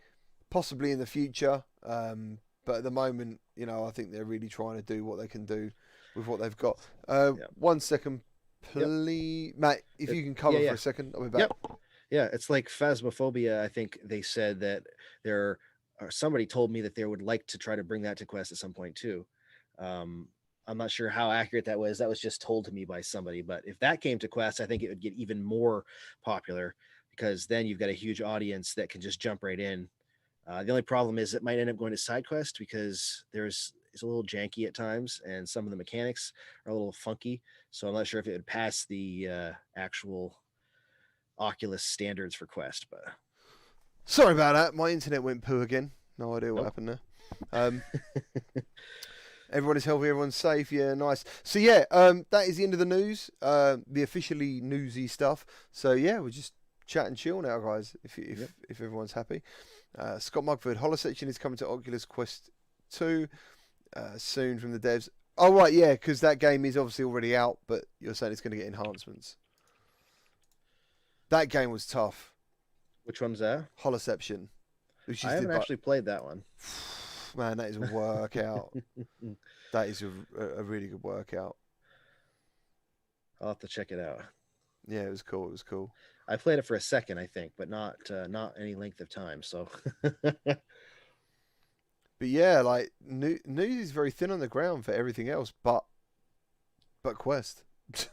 Speaker 1: possibly in the future. But at the moment, you know, I think they're really trying to do what they can do with what they've got. 1 second, please, Matt. If you can cover for a second, I'll be back.
Speaker 2: Yeah, it's like Phasmophobia. I think they said that somebody told me that they would like to try to bring that to Quest at some point too. I'm not sure how accurate that was. That was just told to me by somebody. But if that came to Quest, I think it would get even more popular because then you've got a huge audience that can just jump right in. The only problem is it might end up going to side quest because it's a little janky at times and some of the mechanics are a little funky. So I'm not sure if it would pass the actual Oculus standards for Quest. But
Speaker 1: sorry about that. My internet went poo again. No idea what happened there. Everyone is healthy. Everyone's safe. Yeah, nice. So yeah, that is the end of the news. The officially newsy stuff. So yeah, we'll just chat and chill now, guys. If everyone's happy. Scott Mugford, holosection is coming to Oculus Quest 2 soon from the devs. Oh, right, yeah, because that game is obviously already out, but you're saying it's going to get enhancements. That game was tough.
Speaker 2: Which one's that?
Speaker 1: Holoception.
Speaker 2: I haven't actually played that one.
Speaker 1: Man, that is a workout. That is a really good workout.
Speaker 2: I'll have to check it out.
Speaker 1: Yeah, it was cool. It was cool.
Speaker 2: I played it for a second, I think, but not any length of time. So,
Speaker 1: but yeah, like news is very thin on the ground for everything else, but Quest.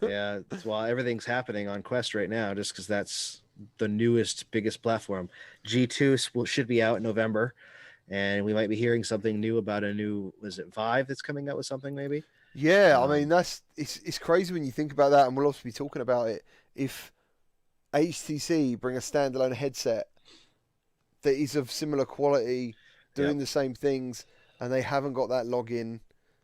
Speaker 2: Yeah, well, everything's happening on Quest right now, just because that's the newest, biggest platform. G2 should be out in November, and we might be hearing something new about a new. Was it Vive that's coming out with something maybe?
Speaker 1: Yeah, I mean it's crazy when you think about that, and we'll also be talking about it if HTC bring a standalone headset that is of similar quality, doing the same things, and they haven't got that login.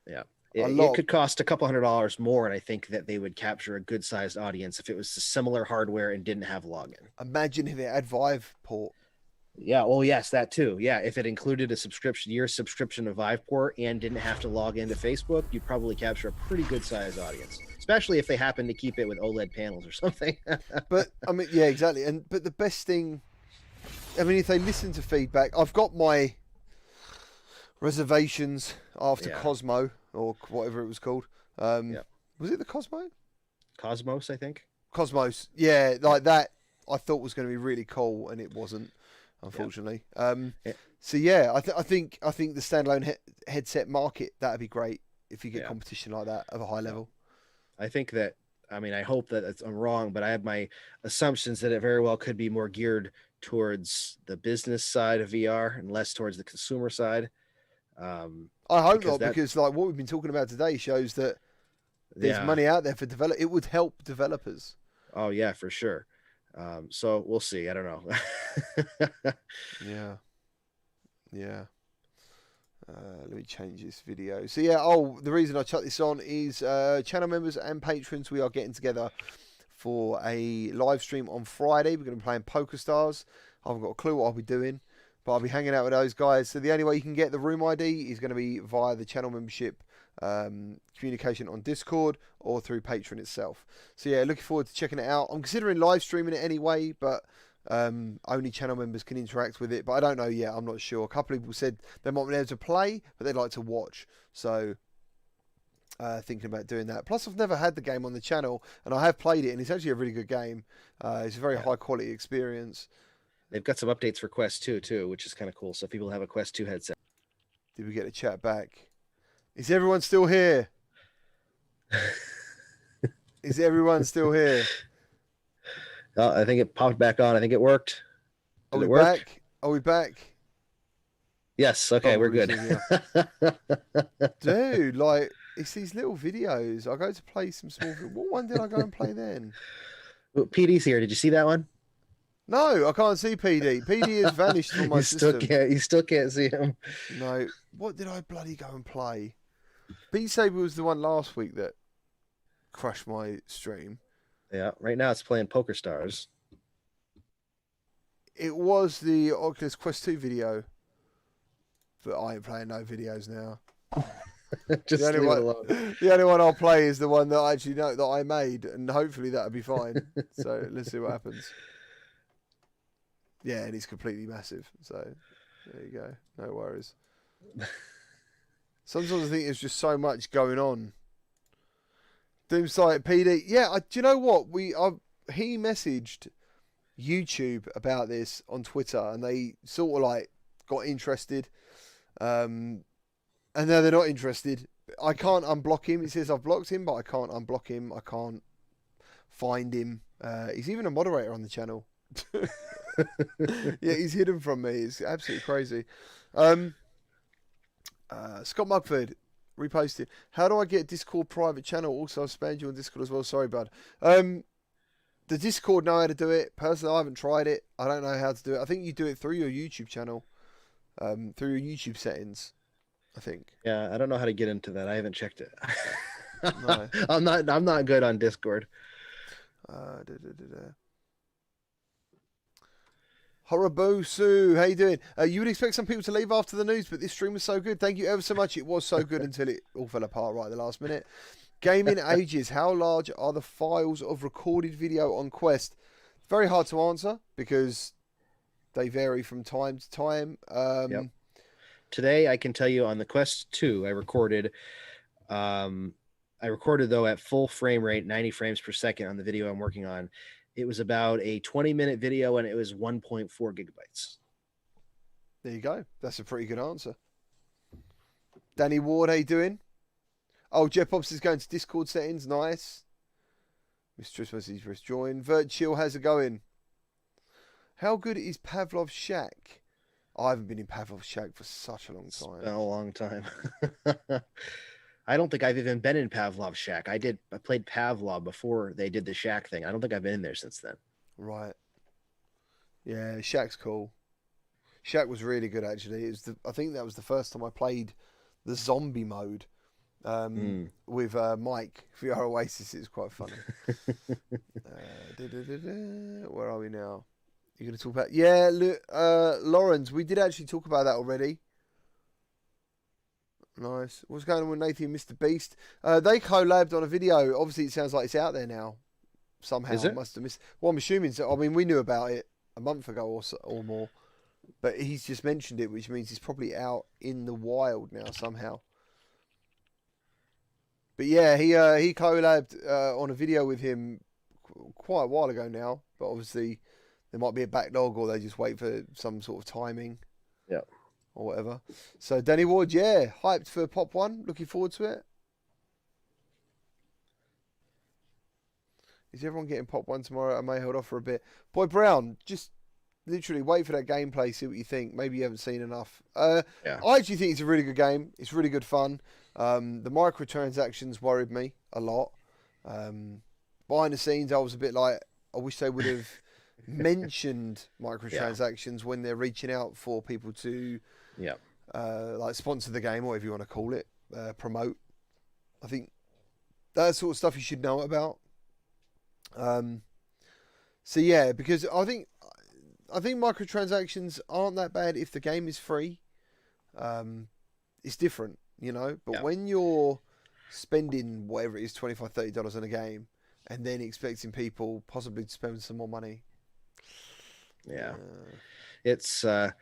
Speaker 2: Yeah, it could cost a couple $100 more, and I think that they would capture a good-sized audience if it was similar hardware and didn't have login.
Speaker 1: Imagine if it had Vive port.
Speaker 2: Yeah, well, yes, that too. Yeah, if it included a year subscription to Viveport and didn't have to log into Facebook, you'd probably capture a pretty good-sized audience, especially if they happen to keep it with OLED panels or something.
Speaker 1: But I mean, yeah, exactly. But the best thing, I mean, if they listen to feedback, I've got my reservations after Cosmo or whatever it was called. Was it the Cosmo?
Speaker 2: Cosmos, I think.
Speaker 1: Cosmos, yeah, like that. I thought was going to be really cool, and it wasn't. Unfortunately, so yeah, I think the standalone headset market, that'd be great if you get competition like that of a high level.
Speaker 2: I think that I mean, I hope that I'm wrong, but I have my assumptions that it very well could be more geared towards the business side of VR and less towards the consumer side.
Speaker 1: I hope not, because like what we've been talking about today shows that there's money out there for develop. It would help developers.
Speaker 2: Oh yeah, for sure. So we'll see. I don't know.
Speaker 1: Yeah. Let me change this video. So yeah, the reason I chucked this on is channel members and patrons, we are getting together for a live stream on Friday. We're going to be playing Poker Stars. I haven't got a clue what I'll be doing, but I'll be hanging out with those guys. So the only way you can get the room ID is going to be via the channel membership communication on Discord or through Patreon itself. So yeah, looking forward to checking it out. I'm considering live streaming it anyway, but only channel members can interact with it, but I don't know yet. I'm not sure. A couple of people said they might be able to play, but they'd like to watch. So thinking about doing that. Plus, I've never had the game on the channel, and I have played it, and it's actually a really good game. It's a very high quality experience.
Speaker 2: They've got some updates for Quest 2 too, which is kind of cool. So if people have a Quest 2 headset.
Speaker 1: Did we get a chat back? Is everyone still here? Is everyone still here?
Speaker 2: I think it popped back on. I think it worked.
Speaker 1: Are we back? Are we back?
Speaker 2: Yes. Okay, we're good.
Speaker 1: Dude, like, it's these little videos. I go to play some small... What one did I go and play then?
Speaker 2: Well, PD's here. Did you see that one?
Speaker 1: No, I can't see PD. PD has vanished from my system.
Speaker 2: You still can't see him.
Speaker 1: No. What did I bloody go and play? Beat Saber was the one last week that crushed my stream.
Speaker 2: Yeah, right now it's playing Poker Stars.
Speaker 1: It was the Oculus Quest 2 video. But I ain't playing no videos now.
Speaker 2: Just leave it alone.
Speaker 1: The only one I'll play is the one that I actually know that I made, and hopefully that'll be fine. So let's see what happens. Yeah, and it's completely massive. So there you go. No worries. Sometimes I think there's just so much going on. Doomsight PD. Yeah, do you know what? He messaged YouTube about this on Twitter, and they sort of like got interested. And now they're not interested. I can't unblock him. It says I've blocked him, but I can't unblock him. I can't find him. He's even a moderator on the channel. Yeah, he's hidden from me. It's absolutely crazy. Scott Mugford reposted. How do I get a Discord private channel? Also, I've spammed you on Discord as well. Sorry, bud. The Discord know how to do it. Personally, I haven't tried it. I don't know how to do it. I think you do it through your YouTube channel, through your YouTube settings, I think.
Speaker 2: Yeah, I don't know how to get into that. I haven't checked it.
Speaker 1: No.
Speaker 2: I'm not good on Discord.
Speaker 1: Horobusu, how you doing? You would expect some people to leave after the news, but this stream was so good. Thank you ever so much. It was so good until it all fell apart right at the last minute. Gaming ages. How large are the files of recorded video on Quest? Very hard to answer because they vary from time to time.
Speaker 2: Yep. Today, I can tell you on the Quest 2, I recorded though at full frame rate, 90 frames per second on the video I'm working on. It was about a 20-minute video, and it was 1.4 gigabytes.
Speaker 1: There you go. That's a pretty good answer. Danny Ward, how you doing? Oh, Jeff Pops is going to Discord settings. Nice. Mistress message for join. Virtual, how's it going? How good is Pavlov's Shack? I haven't been in Pavlov's Shack for such a long time.
Speaker 2: It's been a long time. I don't think I've even been in Pavlov's Shack. I played Pavlov before they did the Shack thing. I don't think I've been in there since then.
Speaker 1: Right. Yeah, Shack's cool. Shack was really good, actually. I think that was the first time I played the zombie mode with Mike VR Oasis. It was quite funny. Where are we now? You're going to talk about... Yeah, Lawrence, we did actually talk about that already. Nice. What's going on with Nathan and Mr. Beast? They collabed on a video. Obviously, it sounds like it's out there now. Somehow.
Speaker 2: Is it?
Speaker 1: Must have missed. Well, I'm assuming so. I mean, we knew about it a month ago or more. But he's just mentioned it, which means it's probably out in the wild now somehow. But yeah, he collabed on a video with him quite a while ago now. But obviously, there might be a backlog or they just wait for some sort of timing.
Speaker 2: Yeah.
Speaker 1: Or whatever. So Danny Ward, yeah, hyped for Pop 1. Looking forward to it. Is everyone getting Pop 1 tomorrow? I may hold off for a bit. Boy Brown, just literally wait for that gameplay, see what you think. Maybe you haven't seen enough. I actually think it's a really good game. It's really good fun. The microtransactions worried me a lot. Behind the scenes, I was a bit like, I wish they would have mentioned microtransactions when they're reaching out for people to like sponsor the game, or whatever you want to call it, promote. I think that sort of stuff you should know about. So yeah, because I think microtransactions aren't that bad if the game is free. It's different, you know. But when you're spending whatever it is, $25, $30 on a game, and then expecting people possibly to spend some more money.
Speaker 2: It's a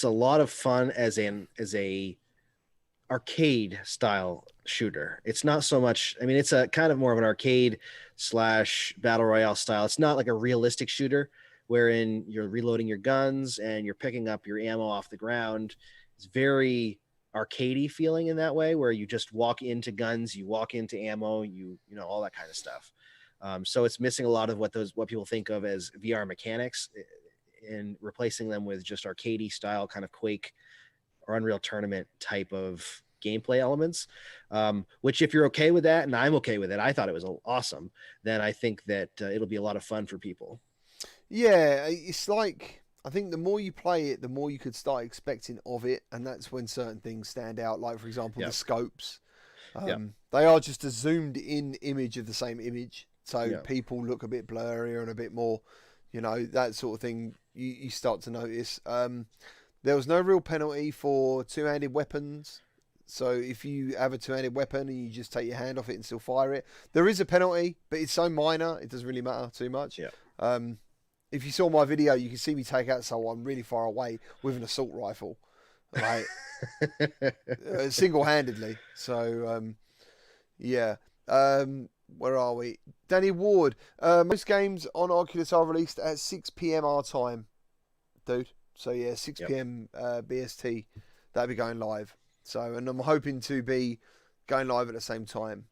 Speaker 2: lot of fun as a arcade style shooter. It's not so much, I mean, it's a kind of more of an arcade / battle royale style. It's not like a realistic shooter wherein you're reloading your guns and you're picking up your ammo off the ground. It's very arcadey feeling in that way, where you just walk into guns, you walk into ammo, you know, all that kind of stuff. So it's missing a lot of what people think of as VR mechanics, and replacing them with just arcadey style kind of Quake or Unreal Tournament type of gameplay elements, which if you're okay with that, and I'm okay with it, I thought it was awesome, then I think that it'll be a lot of fun for people. Yeah,
Speaker 1: it's like, I think the more you play it, the more you could start expecting of it, and that's when certain things stand out, like for example the scopes. They are just a zoomed in image of the same image, so people look a bit blurrier and a bit more, you know, that sort of thing you start to notice. There was no real penalty for two-handed weapons. So if you have a two-handed weapon and you just take your hand off it and still fire it, there is a penalty, but it's so minor, it doesn't really matter too much. If you saw my video, you can see me take out someone really far away with an assault rifle, right? Single-handedly. So, where are we? Danny Ward. Most games on Oculus are released at 6 p.m. our time, dude. So, 6 p.m. BST. That'll be going live. So, and I'm hoping to be going live at the same time,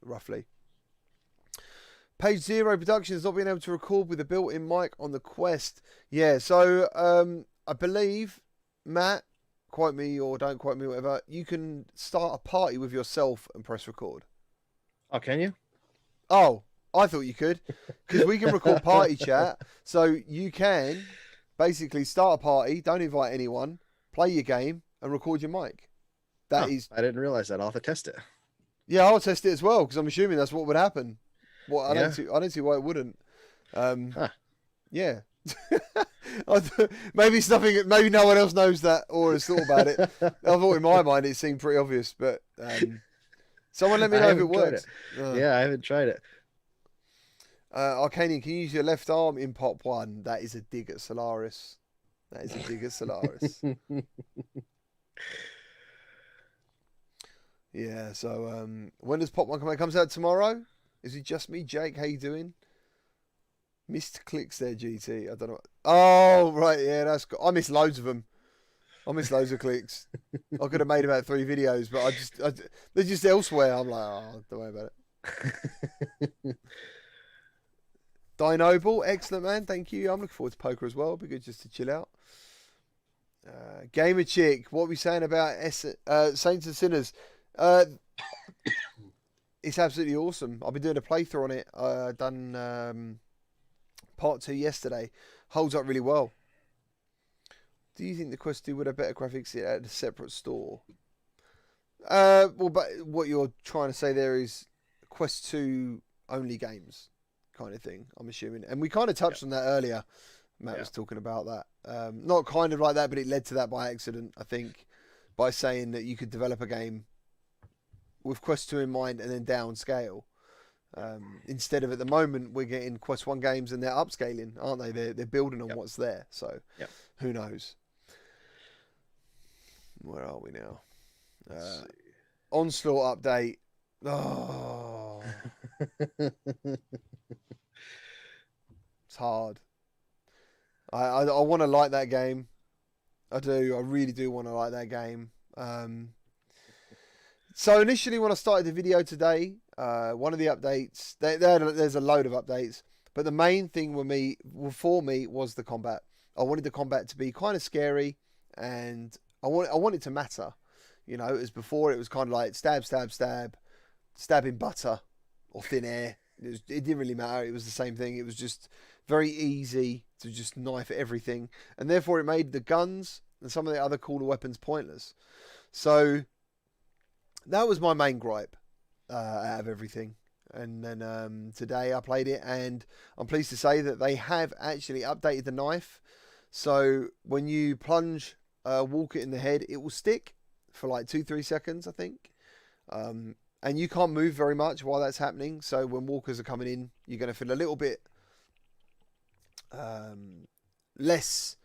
Speaker 1: roughly. Page Zero Productions not being able to record with a built-in mic on the Quest. Yeah, so I believe, Matt, quote me or don't quote me, whatever, you can start a party with yourself and press record.
Speaker 2: Oh, can you?
Speaker 1: Oh, I thought you could, because we can record party chat. So you can basically start a party, don't invite anyone, play your game, and record your mic. That is. I
Speaker 2: didn't realize that. I'll have to test it.
Speaker 1: Yeah, I'll test it as well, because I'm assuming that's what would happen. Well, I don't see why it wouldn't. Yeah. Maybe it's nothing. Maybe no one else knows that or has thought about it. I thought in my mind it seemed pretty obvious, but someone let me know if it works.
Speaker 2: Yeah, I haven't tried it.
Speaker 1: Arcanian, can you use your left arm in Pop 1? That is a dig at Solaris. That is a dig at Solaris. Yeah, so when does Pop 1 come out? It comes out tomorrow? Is it just me? Jake, how you doing? Missed clicks there, GT. I don't know. Oh, right, yeah, that's good. I missed loads of them. I missed loads of clicks. I could have made about 3 videos, but they're just elsewhere. I'm like, oh, don't worry about it. Dinoble, excellent, man. Thank you. I'm looking forward to poker as well. It'll be good just to chill out. Gamer Chick, what are we saying about Saints and Sinners? It's absolutely awesome. I've been doing a playthrough on it. Done part 2 yesterday. Holds up really well. Do you think the Quest 2 would have better graphics at a separate store? Well, but what you're trying to say there is Quest 2 only games kind of thing, I'm assuming. And we kind of touched on that earlier. Matt was talking about that. Not kind of like that, but it led to that by accident, I think, by saying that you could develop a game with Quest 2 in mind and then downscale. Instead of, at the moment, we're getting Quest 1 games and they're upscaling, aren't they? They're building on what's there. So who knows? Where are we now? Onslaught update. Oh. It's hard. I want to like that game. I do. I really do want to like that game. So initially when I started the video today, one of the updates, there's a load of updates, but the main thing for me was the combat. I wanted the combat to be kind of scary, and I want it to matter. You know, as before it was kind of like stab, stab, stab, stabbing butter or thin air. It didn't really matter. It was the same thing. It was just very easy to just knife everything, and therefore it made the guns and some of the other cooler weapons pointless. So that was my main gripe out of everything. And then today I played it, and I'm pleased to say that they have actually updated the knife. So when you plunge Walker in the head, it will stick for like 2-3 seconds, I think. And you can't move very much while that's happening. So when walkers are coming in, you're going to feel a little bit less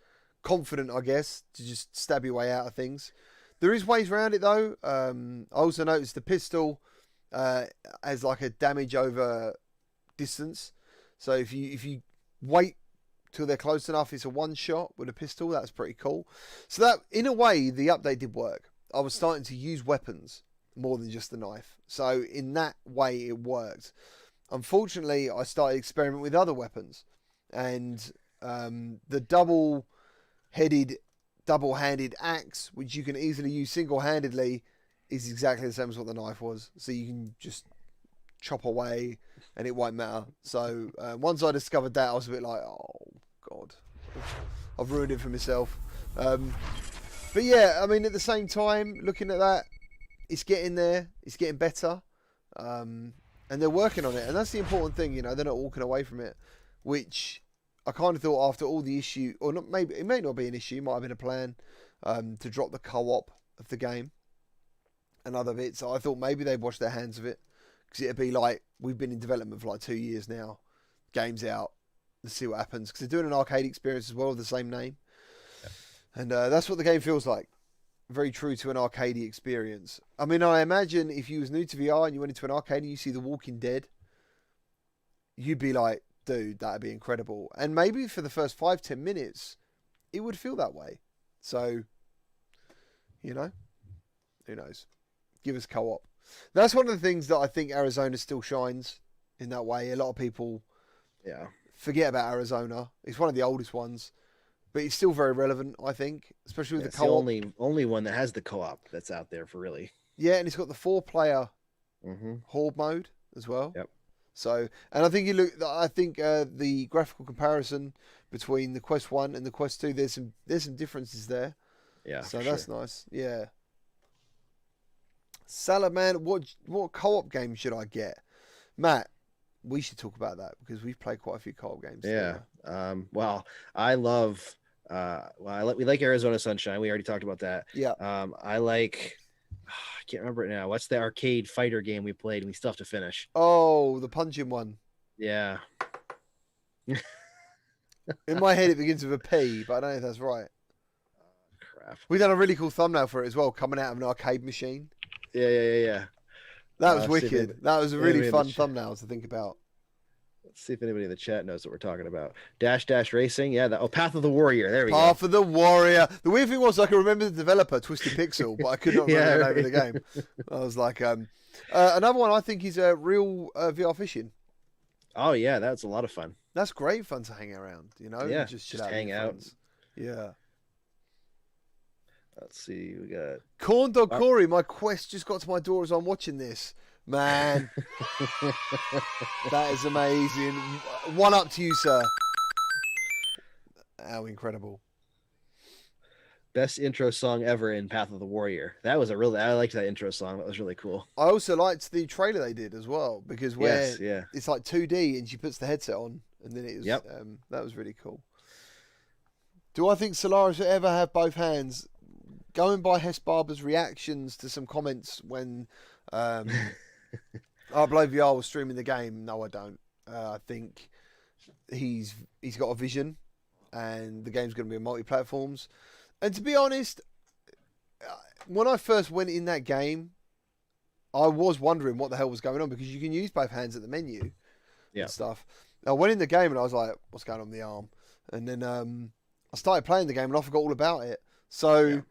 Speaker 1: confident, I guess, to just stab your way out of things. There is ways around it though. I also noticed the pistol as like a damage over distance. So if you wait till they're close enough, it's a one shot with a pistol. That's pretty cool. So that, in a way, the update did work. I was starting to use weapons more than just the knife. So in that way, it worked. Unfortunately, I started experimenting with other weapons, and the double-handed axe, which you can easily use single-handedly, is exactly the same as what the knife was. So you can just chop away and it won't matter. So once I discovered that, I was a bit like, oh god, I've ruined it for myself. But yeah, I mean, at the same time, looking at that, it's getting there, it's getting better, and they're working on it, and that's the important thing. You know, they're not walking away from it, which I kind of thought after all the issue, or not, maybe it may not be an issue, it might have been a plan to drop the co-op of the game and other bits. So I thought maybe they'd wash their hands of it, because it'd be like, we've been in development for like 2 years now, game's out, let's see what happens, because they're doing an arcade experience as well with the same name. Yeah. And that's what the game feels like, very true to an arcadey experience. I mean, I imagine if you was new to VR and you went into an arcade and you see The Walking Dead, you'd be like, dude, that'd be incredible. And maybe for the first 5-10 minutes, it would feel that way. So, you know, who knows? Give us co-op. That's one of the things that I think Arizona still shines in that way. A lot of people forget about Arizona. It's one of the oldest ones, but it's still very relevant, I think, especially with the co-op.
Speaker 2: It's the only one that has the co-op that's out there for really.
Speaker 1: Yeah, and it's got the 4-player horde mode as well.
Speaker 2: Yep.
Speaker 1: So, and I think the graphical comparison between the Quest 1 and the Quest 2, there's some differences there.
Speaker 2: Yeah.
Speaker 1: So that's nice. Yeah. Salaman, what co-op game should I get? Matt, we should talk about that because we've played quite a few co-op games.
Speaker 2: Yeah. Well, I love we like Arizona Sunshine. We already talked about that.
Speaker 1: Yeah.
Speaker 2: I can't remember it now. What's the arcade fighter game we played and we still have to finish?
Speaker 1: Oh, the punching one.
Speaker 2: Yeah.
Speaker 1: In my head, it begins with a P, but I don't know if that's right.
Speaker 2: Crap.
Speaker 1: We've done a really cool thumbnail for it as well, coming out of an arcade machine.
Speaker 2: Yeah.
Speaker 1: That was wicked. That was a really fun thumbnail to think about.
Speaker 2: Let's see if anybody in the chat knows what we're talking about. Dash Racing. Yeah. Path of the Warrior. There we go.
Speaker 1: Path of the Warrior. The weird thing was I could remember the developer, Twisted Pixel, but I could not remember the name of the game. I was like, another one I think is real VR fishing.
Speaker 2: Oh yeah, that's a lot of fun.
Speaker 1: That's great fun to hang around, you know?
Speaker 2: Yeah,
Speaker 1: just
Speaker 2: hang out.
Speaker 1: Friends. Yeah.
Speaker 2: Let's see, we got
Speaker 1: Corn Dog Corey. My Quest just got to my door as I'm watching this. Man, that is amazing. One up to you, sir. How incredible.
Speaker 2: Best intro song ever in Path of the Warrior. I liked that intro song. That was really cool.
Speaker 1: I also liked the trailer they did as well, because it's like 2D and she puts the headset on and then it was that was really cool. Do I think Solaris will ever have both hands? Going by Hess Barber's reactions to some comments when Upload VR was streaming the game, no, I don't. I think he's got a vision, and the game's going to be on multi-platforms. And to be honest, when I first went in that game, I was wondering what the hell was going on, because you can use both hands at the menu and stuff. I went in the game and I was like, what's going on with the arm? And then I started playing the game and I forgot all about it. So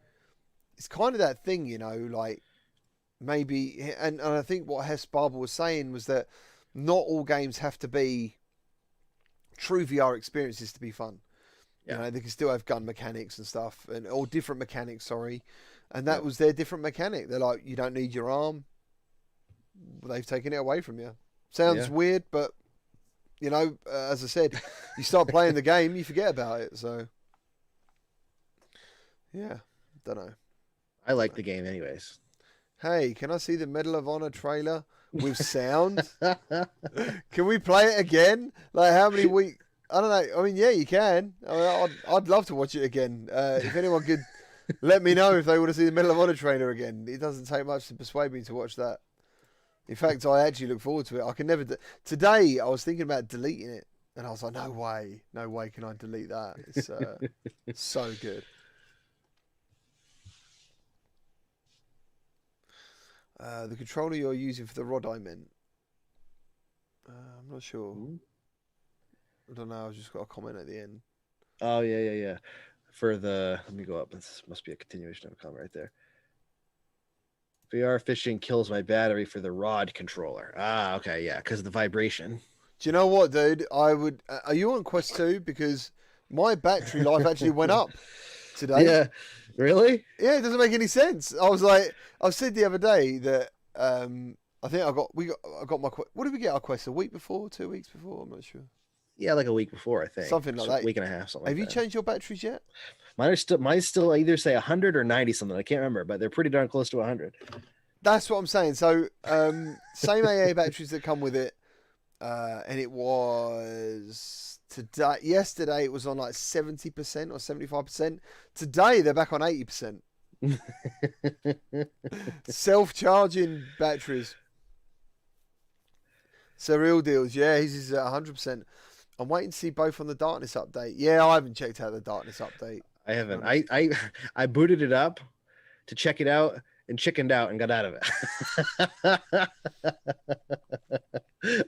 Speaker 1: it's kind of that thing, you know, like maybe, and I think what Hess Barber was saying was that not all games have to be true VR experiences to be fun.
Speaker 2: Yeah.
Speaker 1: You know, they can still have gun mechanics and stuff, or different mechanics, sorry. And that was their different mechanic. They're like, you don't need your arm. They've taken it away from you. Sounds weird, but, you know, as I said, you start playing the game, you forget about it. So, yeah, don't know.
Speaker 2: I like the game anyways.
Speaker 1: Hey, can I see the Medal of Honor trailer with sound? Can we play it again? Like, how many weeks? I don't know. I mean, yeah, you can. I'd love to watch it again. If anyone could let me know if they want to see the Medal of Honor trailer again. It doesn't take much to persuade me to watch that. In fact, I actually look forward to it. I can never... Today, I was thinking about deleting it. And I was like, no way can I delete that. It's so good. The controller you're using for the rod, I meant. I'm not sure. I don't know. I've just got a comment at the end.
Speaker 2: Oh, yeah. For the... Let me go up. This must be a continuation of a comment right there. VR fishing kills my battery for the rod controller. Ah, okay, yeah, because of the vibration.
Speaker 1: Do you know what, dude? I would... are you on Quest 2? Because my battery life actually went up today.
Speaker 2: Yeah, really?
Speaker 1: Yeah, it doesn't make any sense. I was like... I said the other day that... I think I got my... What did we get our Quest? A week before? 2 weeks before? I'm not sure.
Speaker 2: Yeah, like a week before, I think.
Speaker 1: Something like that.
Speaker 2: A week and a half, something
Speaker 1: Have
Speaker 2: like
Speaker 1: you
Speaker 2: that.
Speaker 1: changed your batteries yet?
Speaker 2: Mine's still either say 100 or 90 something. I can't remember, but they're pretty darn close to 100. That's
Speaker 1: what I'm saying. So, same AA batteries that come with it. And it was today. Yesterday, it was on like 70% or 75%. Today, they're back on 80%. Self-charging batteries. So real deals. Yeah, his is at 100%. I'm waiting to see both on the Darkness update. Yeah, I haven't checked out the Darkness update.
Speaker 2: I haven't. I booted it up to check it out and chickened out and got out of it.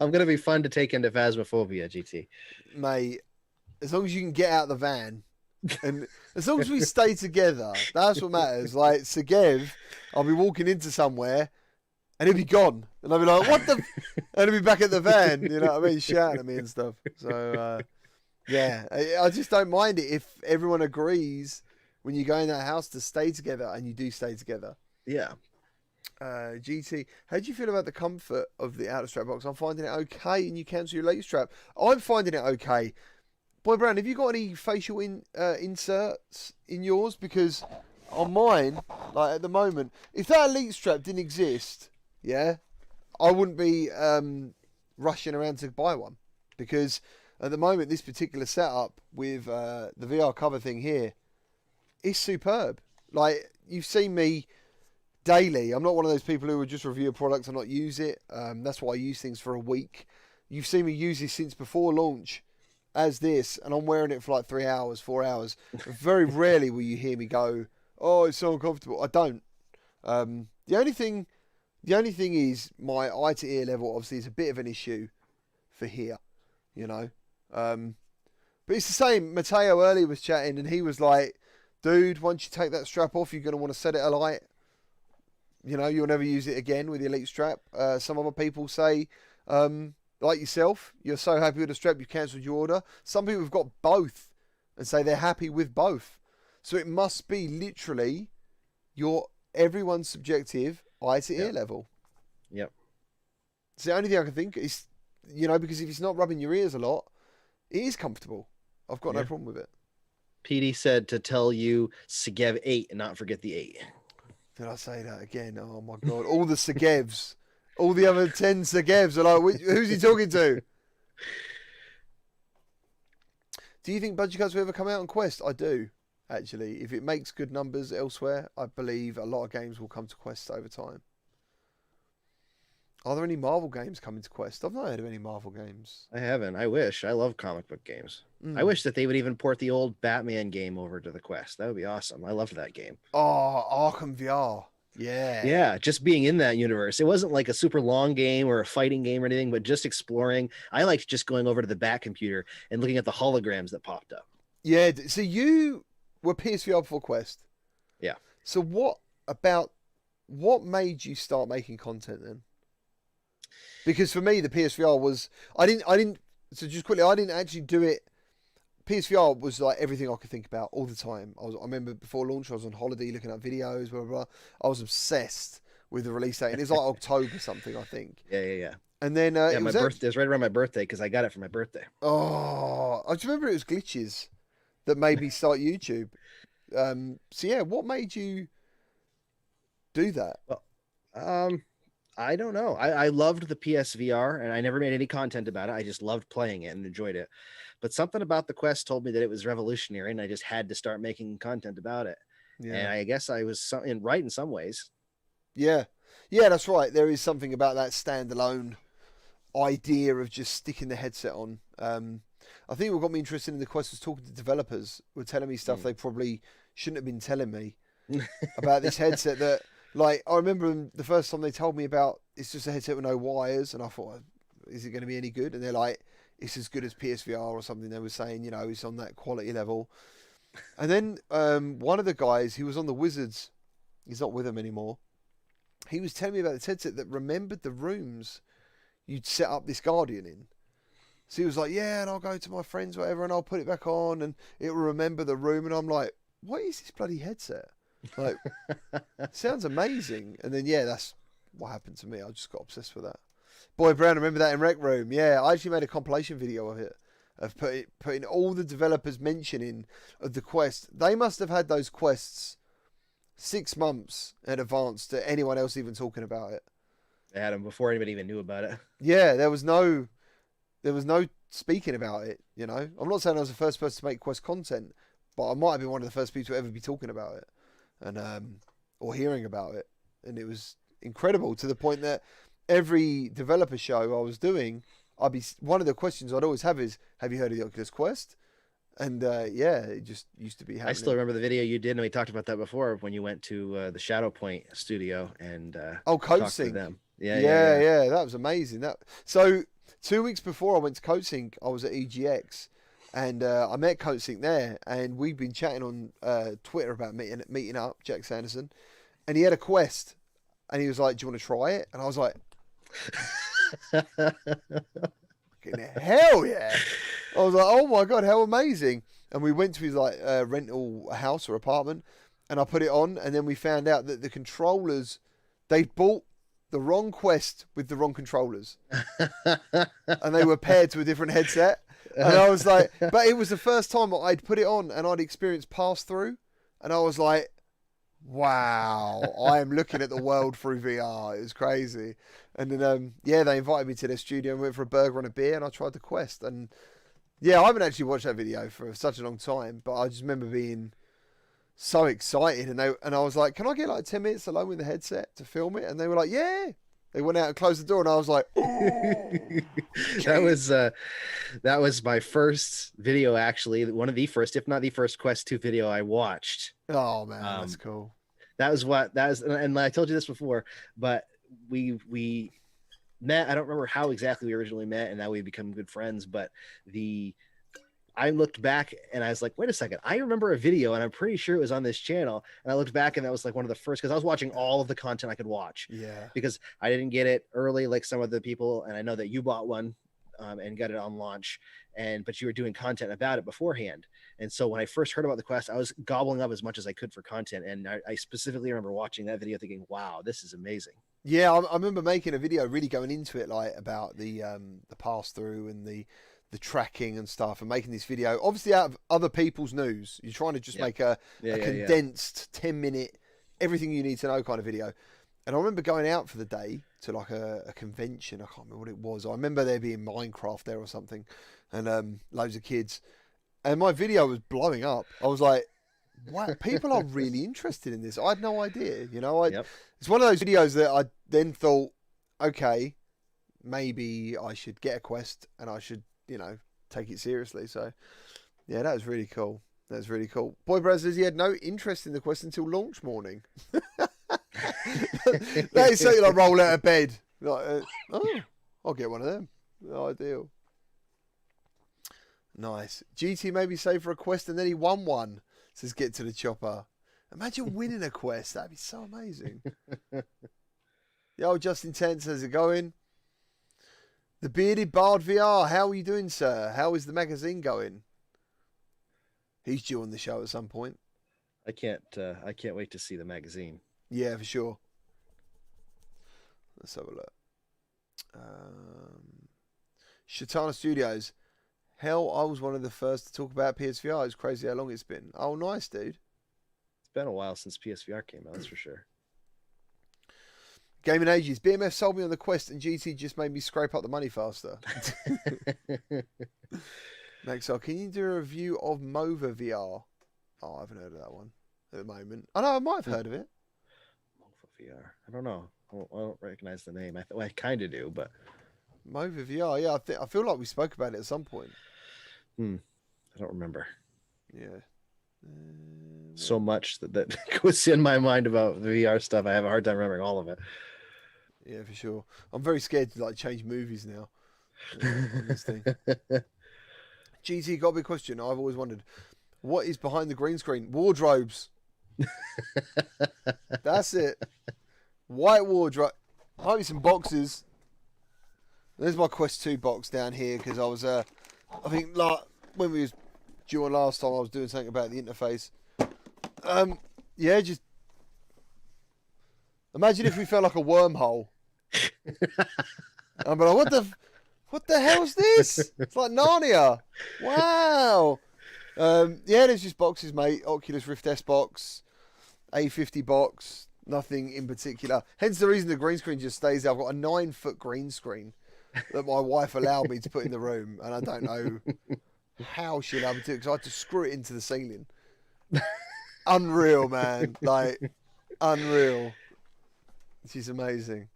Speaker 2: I'm gonna be fun to take into Phasmophobia, GT.
Speaker 1: Mate, as long as you can get out the van, and as long as we stay together, that's what matters. Like Segev, I'll be walking into somewhere, and he'll be gone, and I'll be like, "What the?" And he'll be back at the van. You know what I mean? Shouting at me and stuff. So yeah, I just don't mind it if everyone agrees when you go in that house to stay together, and you do stay together.
Speaker 2: Yeah.
Speaker 1: GT, how do you feel about the comfort of the outer strap box? I'm finding it okay, and you cancel your late strap. I'm finding it okay. Boy Brown, have you got any facial inserts in yours? Because on mine, like at the moment, if that elite strap didn't exist, yeah, I wouldn't be rushing around to buy one. Because at the moment, this particular setup with the VR cover thing here is superb. Like, you've seen me daily. I'm not one of those people who would just review a product and not use it. That's why I use things for a week. You've seen me use this since before launch as this, and I'm wearing it for like 3 hours, 4 hours. Very rarely will you hear me go, "Oh, it's so uncomfortable." I don't. The only thing is my eye to ear level obviously is a bit of an issue for here, you know. But it's the same. Matteo earlier was chatting, and he was like, "Dude, once you take that strap off, you're going to want to set it alight. You know, you'll never use it again with the elite strap." Some other people say, like yourself, you're so happy with the strap, you've cancelled your order. Some people have got both and say they're happy with both. So it must be literally everyone's subjective eye to ear level.
Speaker 2: Yep.
Speaker 1: It's the only thing I can think is, you know, because if it's not rubbing your ears a lot, it is comfortable. I've got no problem with it.
Speaker 2: PD said to tell you Segev 8 and not forget the 8.
Speaker 1: Did I say that again? Oh my God. All the Segevs. All the other 10 Segevs are like, who's he talking to? Do you think budget cuts will ever come out on Quest? I do, actually. If it makes good numbers elsewhere, I believe a lot of games will come to Quest over time. Are there any Marvel games coming to Quest? I've not heard of any Marvel games.
Speaker 2: I haven't. I wish. I love comic book games. I wish that they would even port the old Batman game over to the Quest. That would be awesome. I loved that game.
Speaker 1: Oh, Arkham VR. Yeah.
Speaker 2: Yeah, just being in that universe. It wasn't like a super long game or a fighting game or anything, but just exploring. I liked just going over to the back computer and looking at the holograms that popped up.
Speaker 1: Yeah. So you were PSVR before Quest.
Speaker 2: Yeah.
Speaker 1: So what about what made you start making content then? Because for me, the PSVR was I didn't. So just quickly, I didn't actually do it. PSVR was like everything I could think about all the time. I remember before launch, I was on holiday looking at videos, blah, blah, blah. I was obsessed with the release date. And it was like October something, I think.
Speaker 2: Yeah.
Speaker 1: And then
Speaker 2: my birthday was right around my birthday because I got it for my birthday.
Speaker 1: Oh, I just remember it was glitches that made me start YouTube. So yeah, what made you do that?
Speaker 2: Well, I don't know. I loved the PSVR and I never made any content about it. I just loved playing it and enjoyed it. But something about the Quest told me that it was revolutionary and I just had to start making content about it. Yeah. And I guess I was right in some ways.
Speaker 1: Yeah. Yeah, that's right. There is something about that standalone idea of just sticking the headset on. I think what got me interested in the Quest was talking to developers who were telling me stuff they probably shouldn't have been telling me about this headset that, like, I remember the first time they told me about it's just a headset with no wires, and I thought, is it going to be any good? And they're like, it's as good as PSVR or something. They were saying, you know, it's on that quality level. And then one of the guys, he was on the Wizards, he's not with them anymore. He was telling me about this headset that remembered the rooms you'd set up this Guardian in. So he was like, yeah, and I'll go to my friends, whatever, and I'll put it back on, and it will remember the room. And I'm like, what is this bloody headset? Like, sounds amazing. And then, yeah, that's what happened to me. I just got obsessed with that. Boy Brown, remember that in Rec Room? Yeah, I actually made a compilation video of it, of putting all the developers mentioning of the Quest. They must have had those Quests 6 months in advance to anyone else even talking about it.
Speaker 2: They had them before anybody even knew about it.
Speaker 1: Yeah, there was no speaking about it, you know. I'm not saying I was the first person to make Quest content, but I might have been one of the first people to ever be talking about it and or hearing about it. And it was incredible to the point that every developer show I was doing, one of the questions I'd always have is, have you heard of the Oculus Quest? And yeah, it just used to be happening.
Speaker 2: I still remember the video you did, and we talked about that before when you went to the Shadow Point studio and
Speaker 1: talked to them. Yeah, that was amazing. So 2 weeks before I went to CodeSync, I was at EGX, and I met CodeSync there, and we'd been chatting on Twitter about meeting up, Jack Sanderson, and he had a Quest, and he was like, do you want to try it? And I was like, hell yeah. I was like, oh my God, how amazing. And we went to his like rental house or apartment, and I put it on, and then we found out that the controllers, they'd bought the wrong Quest with the wrong controllers. And they were paired to a different headset. And I was like, but it was the first time I'd put it on and I'd experienced pass-through. And I was like, wow, I am looking at the world through VR. It was crazy. And then, yeah, they invited me to their studio and went for a burger and a beer, and I tried the Quest. And yeah, I haven't actually watched that video for such a long time, but I just remember being so excited. And I was like, can I get like 10 minutes alone with the headset to film it? And they were like, yeah. They went out and closed the door, and I was like,
Speaker 2: that was my first video, actually. One of the first, if not the first Quest 2 video I watched.
Speaker 1: Oh man, that's cool.
Speaker 2: That was, and I told you this before, but we met. I don't remember how exactly we originally met, and now we've become good friends. But I looked back and I was like, wait a second, I remember a video, and I'm pretty sure it was on this channel. And I looked back, and that was like one of the first, because I was watching all of the content I could watch.
Speaker 1: Yeah.
Speaker 2: Because I didn't get it early like some of the people, and I know that you bought one and got it on launch, but you were doing content about it beforehand. And so when I first heard about the Quest, I was gobbling up as much as I could for content. And I specifically remember watching that video thinking, wow, this is amazing.
Speaker 1: Yeah, I remember making a video really going into it, like about the pass-through and the tracking and stuff, and making this video obviously out of other people's news. You're trying to just make a condensed 10-minute everything you need to know kind of video. And I remember going out for the day to like a convention. I can't remember what it was. I remember there being Minecraft there or something, and loads of kids, and my video was blowing up. I was like, wow, people are really interested in this. I had no idea, you know. It's one of those videos that I then thought, okay, maybe I should get a Quest and I should, you know, take it seriously. So yeah, that was really cool. That's really cool. Boy Brad says he had no interest in the Quest until launch morning. That is something like roll out of bed. Like, I'll get one of them. Ideal. Nice. GT maybe saved for a Quest and then he won one. Says get to the chopper. Imagine winning a Quest. That'd be so amazing. The old Justin Tent says it going. The Bearded Bard VR. How are you doing, sir? How is the magazine going? He's due on the show at some point.
Speaker 2: I can't wait to see the magazine.
Speaker 1: Yeah, for sure. Let's have a look. Shatana Studios. Hell, I was one of the first to talk about PSVR. It's crazy how long it's been. Oh, nice, dude.
Speaker 2: It's been a while since PSVR came out, that's for sure.
Speaker 1: Gaming Ages. BMF sold me on the Quest and GT just made me scrape up the money faster. Next up, can you do a review of Mova VR? Oh, I haven't heard of that one at the moment. I know, I might have heard of it.
Speaker 2: Mova VR. I don't know. I don't recognize the name. I kind of do, but...
Speaker 1: Mova VR, yeah. I feel like we spoke about it at some point.
Speaker 2: I don't remember.
Speaker 1: Yeah.
Speaker 2: So much that goes in my mind about the VR stuff. I have a hard time remembering all of it.
Speaker 1: Yeah, for sure. I'm very scared to change movies now. On this thing. GT, got a big question. I've always wondered, what is behind the green screen? Wardrobes. That's it. White wardrobe. Might be some boxes. There's my Quest 2 box down here because I was, I think, when we was due on last time, I was doing something about the interface. Yeah, just imagine if we felt like a wormhole. I'm like, what the hell's this? It's like Narnia. Wow. Yeah, there's just boxes, mate. Oculus Rift S box, A50 box, nothing in particular. Hence the reason the green screen just stays there. I've got a 9-foot green screen that my wife allowed me to put in the room, and I don't know how she allowed me to, because I had to screw it into the ceiling. Unreal, man. Unreal. She's amazing.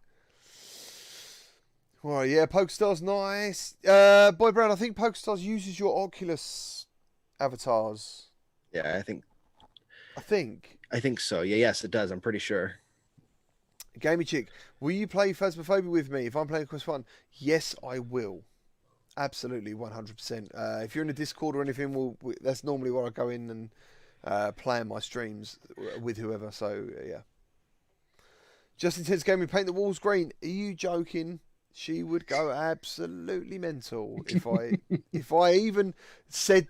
Speaker 1: Well, yeah, PokeStar's nice. Boy Brown, I think PokeStars uses your Oculus avatars.
Speaker 2: Yeah, I think so. Yeah, yes, it does. I'm pretty sure.
Speaker 1: Gamey Chick, will you play Phasmophobia with me if I'm playing Quest 1? Yes, I will. Absolutely, 100%. If you're in a Discord or anything, that's normally where I go in and play in my streams with whoever. So, yeah. Justin Ted's Gaming, paint the walls green. Are you joking? She would go absolutely mental if I said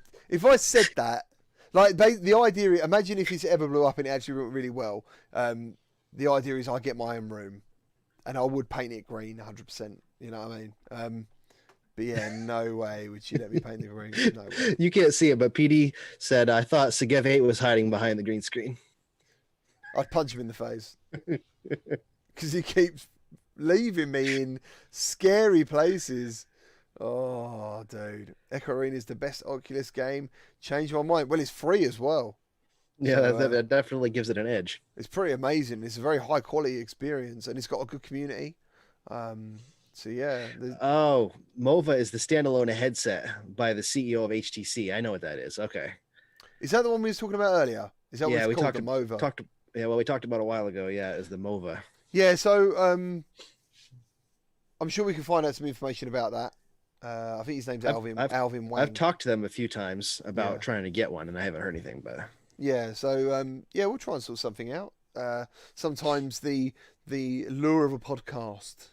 Speaker 1: that. Like, the idea, imagine if this ever blew up and it actually went really well. The idea is I get my own room and I would paint it green 100%. You know what I mean? But yeah, no way would she let me paint the green. No way.
Speaker 2: You can't see it, but PD said, I thought Segev 8 was hiding behind the green screen.
Speaker 1: I'd punch him in the face. Because he keeps leaving me in scary places. Oh, dude. Echo Arena is the best Oculus game. Changed my mind. Well, it's free as well.
Speaker 2: Yeah, so, that definitely gives it an edge.
Speaker 1: It's pretty amazing. It's a very high quality experience, and it's got a good community. So yeah.
Speaker 2: Oh, Mova is the standalone headset by the CEO of HTC. I know what that is. Okay.
Speaker 1: Is that the one we were talking about earlier? Is that what it's called, the Mova?
Speaker 2: We talked about a while ago. Yeah, is the Mova.
Speaker 1: Yeah, so I'm sure we can find out some information about that. I think his name's Alvin Wang.
Speaker 2: I've talked to them a few times about trying to get one, and I haven't heard anything. But
Speaker 1: yeah, so we'll try and sort something out. Sometimes the lure of a podcast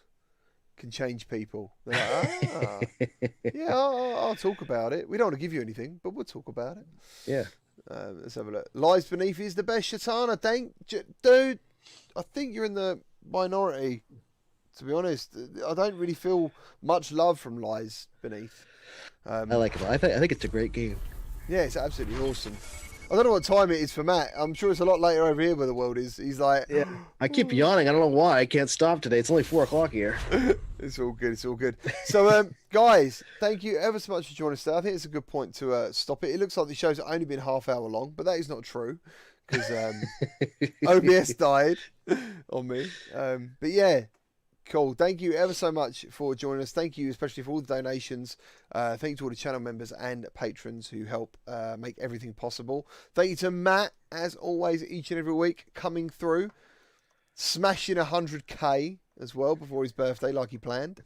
Speaker 1: can change people. They're like, yeah, I'll talk about it. We don't want to give you anything, but we'll talk about it.
Speaker 2: Yeah.
Speaker 1: Let's have a look. Lies Beneath is the best Shatana. Dude, I think you're in the minority. To be honest, I don't really feel much love from Lies Beneath.
Speaker 2: I like it. I think it's a great game.
Speaker 1: Yeah, it's absolutely awesome. I don't know what time it is for Matt. I'm sure it's a lot later over here where the world is. He's like...
Speaker 2: Yeah, I keep yawning. I don't know why. I can't stop today. It's only 4 o'clock here.
Speaker 1: It's all good. It's all good. So, guys, thank you ever so much for joining us today. I think it's a good point to stop it. It looks like the show's only been half hour long, but that is not true because OBS died on me. But yeah, cool. Thank you ever so much for joining us. Thank you especially for all the donations. Thank you to all the channel members and patrons who help make everything possible. Thank you to Matt, as always, each and every week, coming through, smashing 100k as well before his birthday like he planned.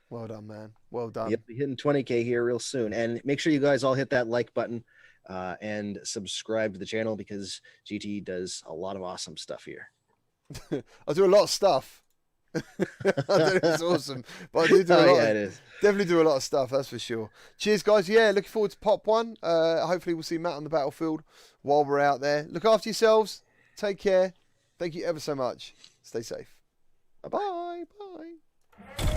Speaker 1: Well done, man. Well done.
Speaker 2: Yep, hitting 20k here real soon. And make sure you guys all hit that like button. and subscribe to the channel because GT does a lot of awesome stuff here.
Speaker 1: I do a lot of stuff. I don't know, it's awesome, but I do a lot.
Speaker 2: Yeah, it is.
Speaker 1: Definitely do a lot of stuff, that's for sure. Cheers, guys. Yeah, looking forward to Pop 1. Hopefully we'll see Matt on the battlefield while we're out there. Look after yourselves. Take care. Thank you ever so much. Stay safe. Bye. Bye.